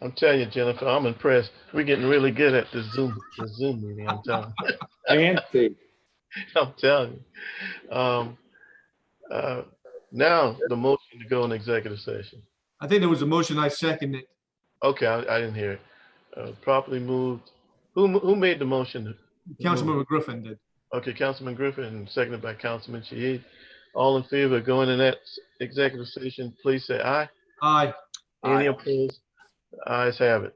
S3: I'm telling you, Jennifer, I'm impressed. We're getting really good at the Zoom meeting. I'm telling you.
S9: Fancy.
S3: I'm telling you. Now the motion to go in executive session.
S2: I think there was a motion. I second it.
S3: Okay, I didn't hear it. Properly moved. Who made the motion?
S2: Councilman Griffin did.
S3: Okay, Councilman Griffin, and seconded by Councilman Shahid. All in favor of going in that executive session, please say aye.
S2: Aye.
S3: Any opposed? The ayes have it.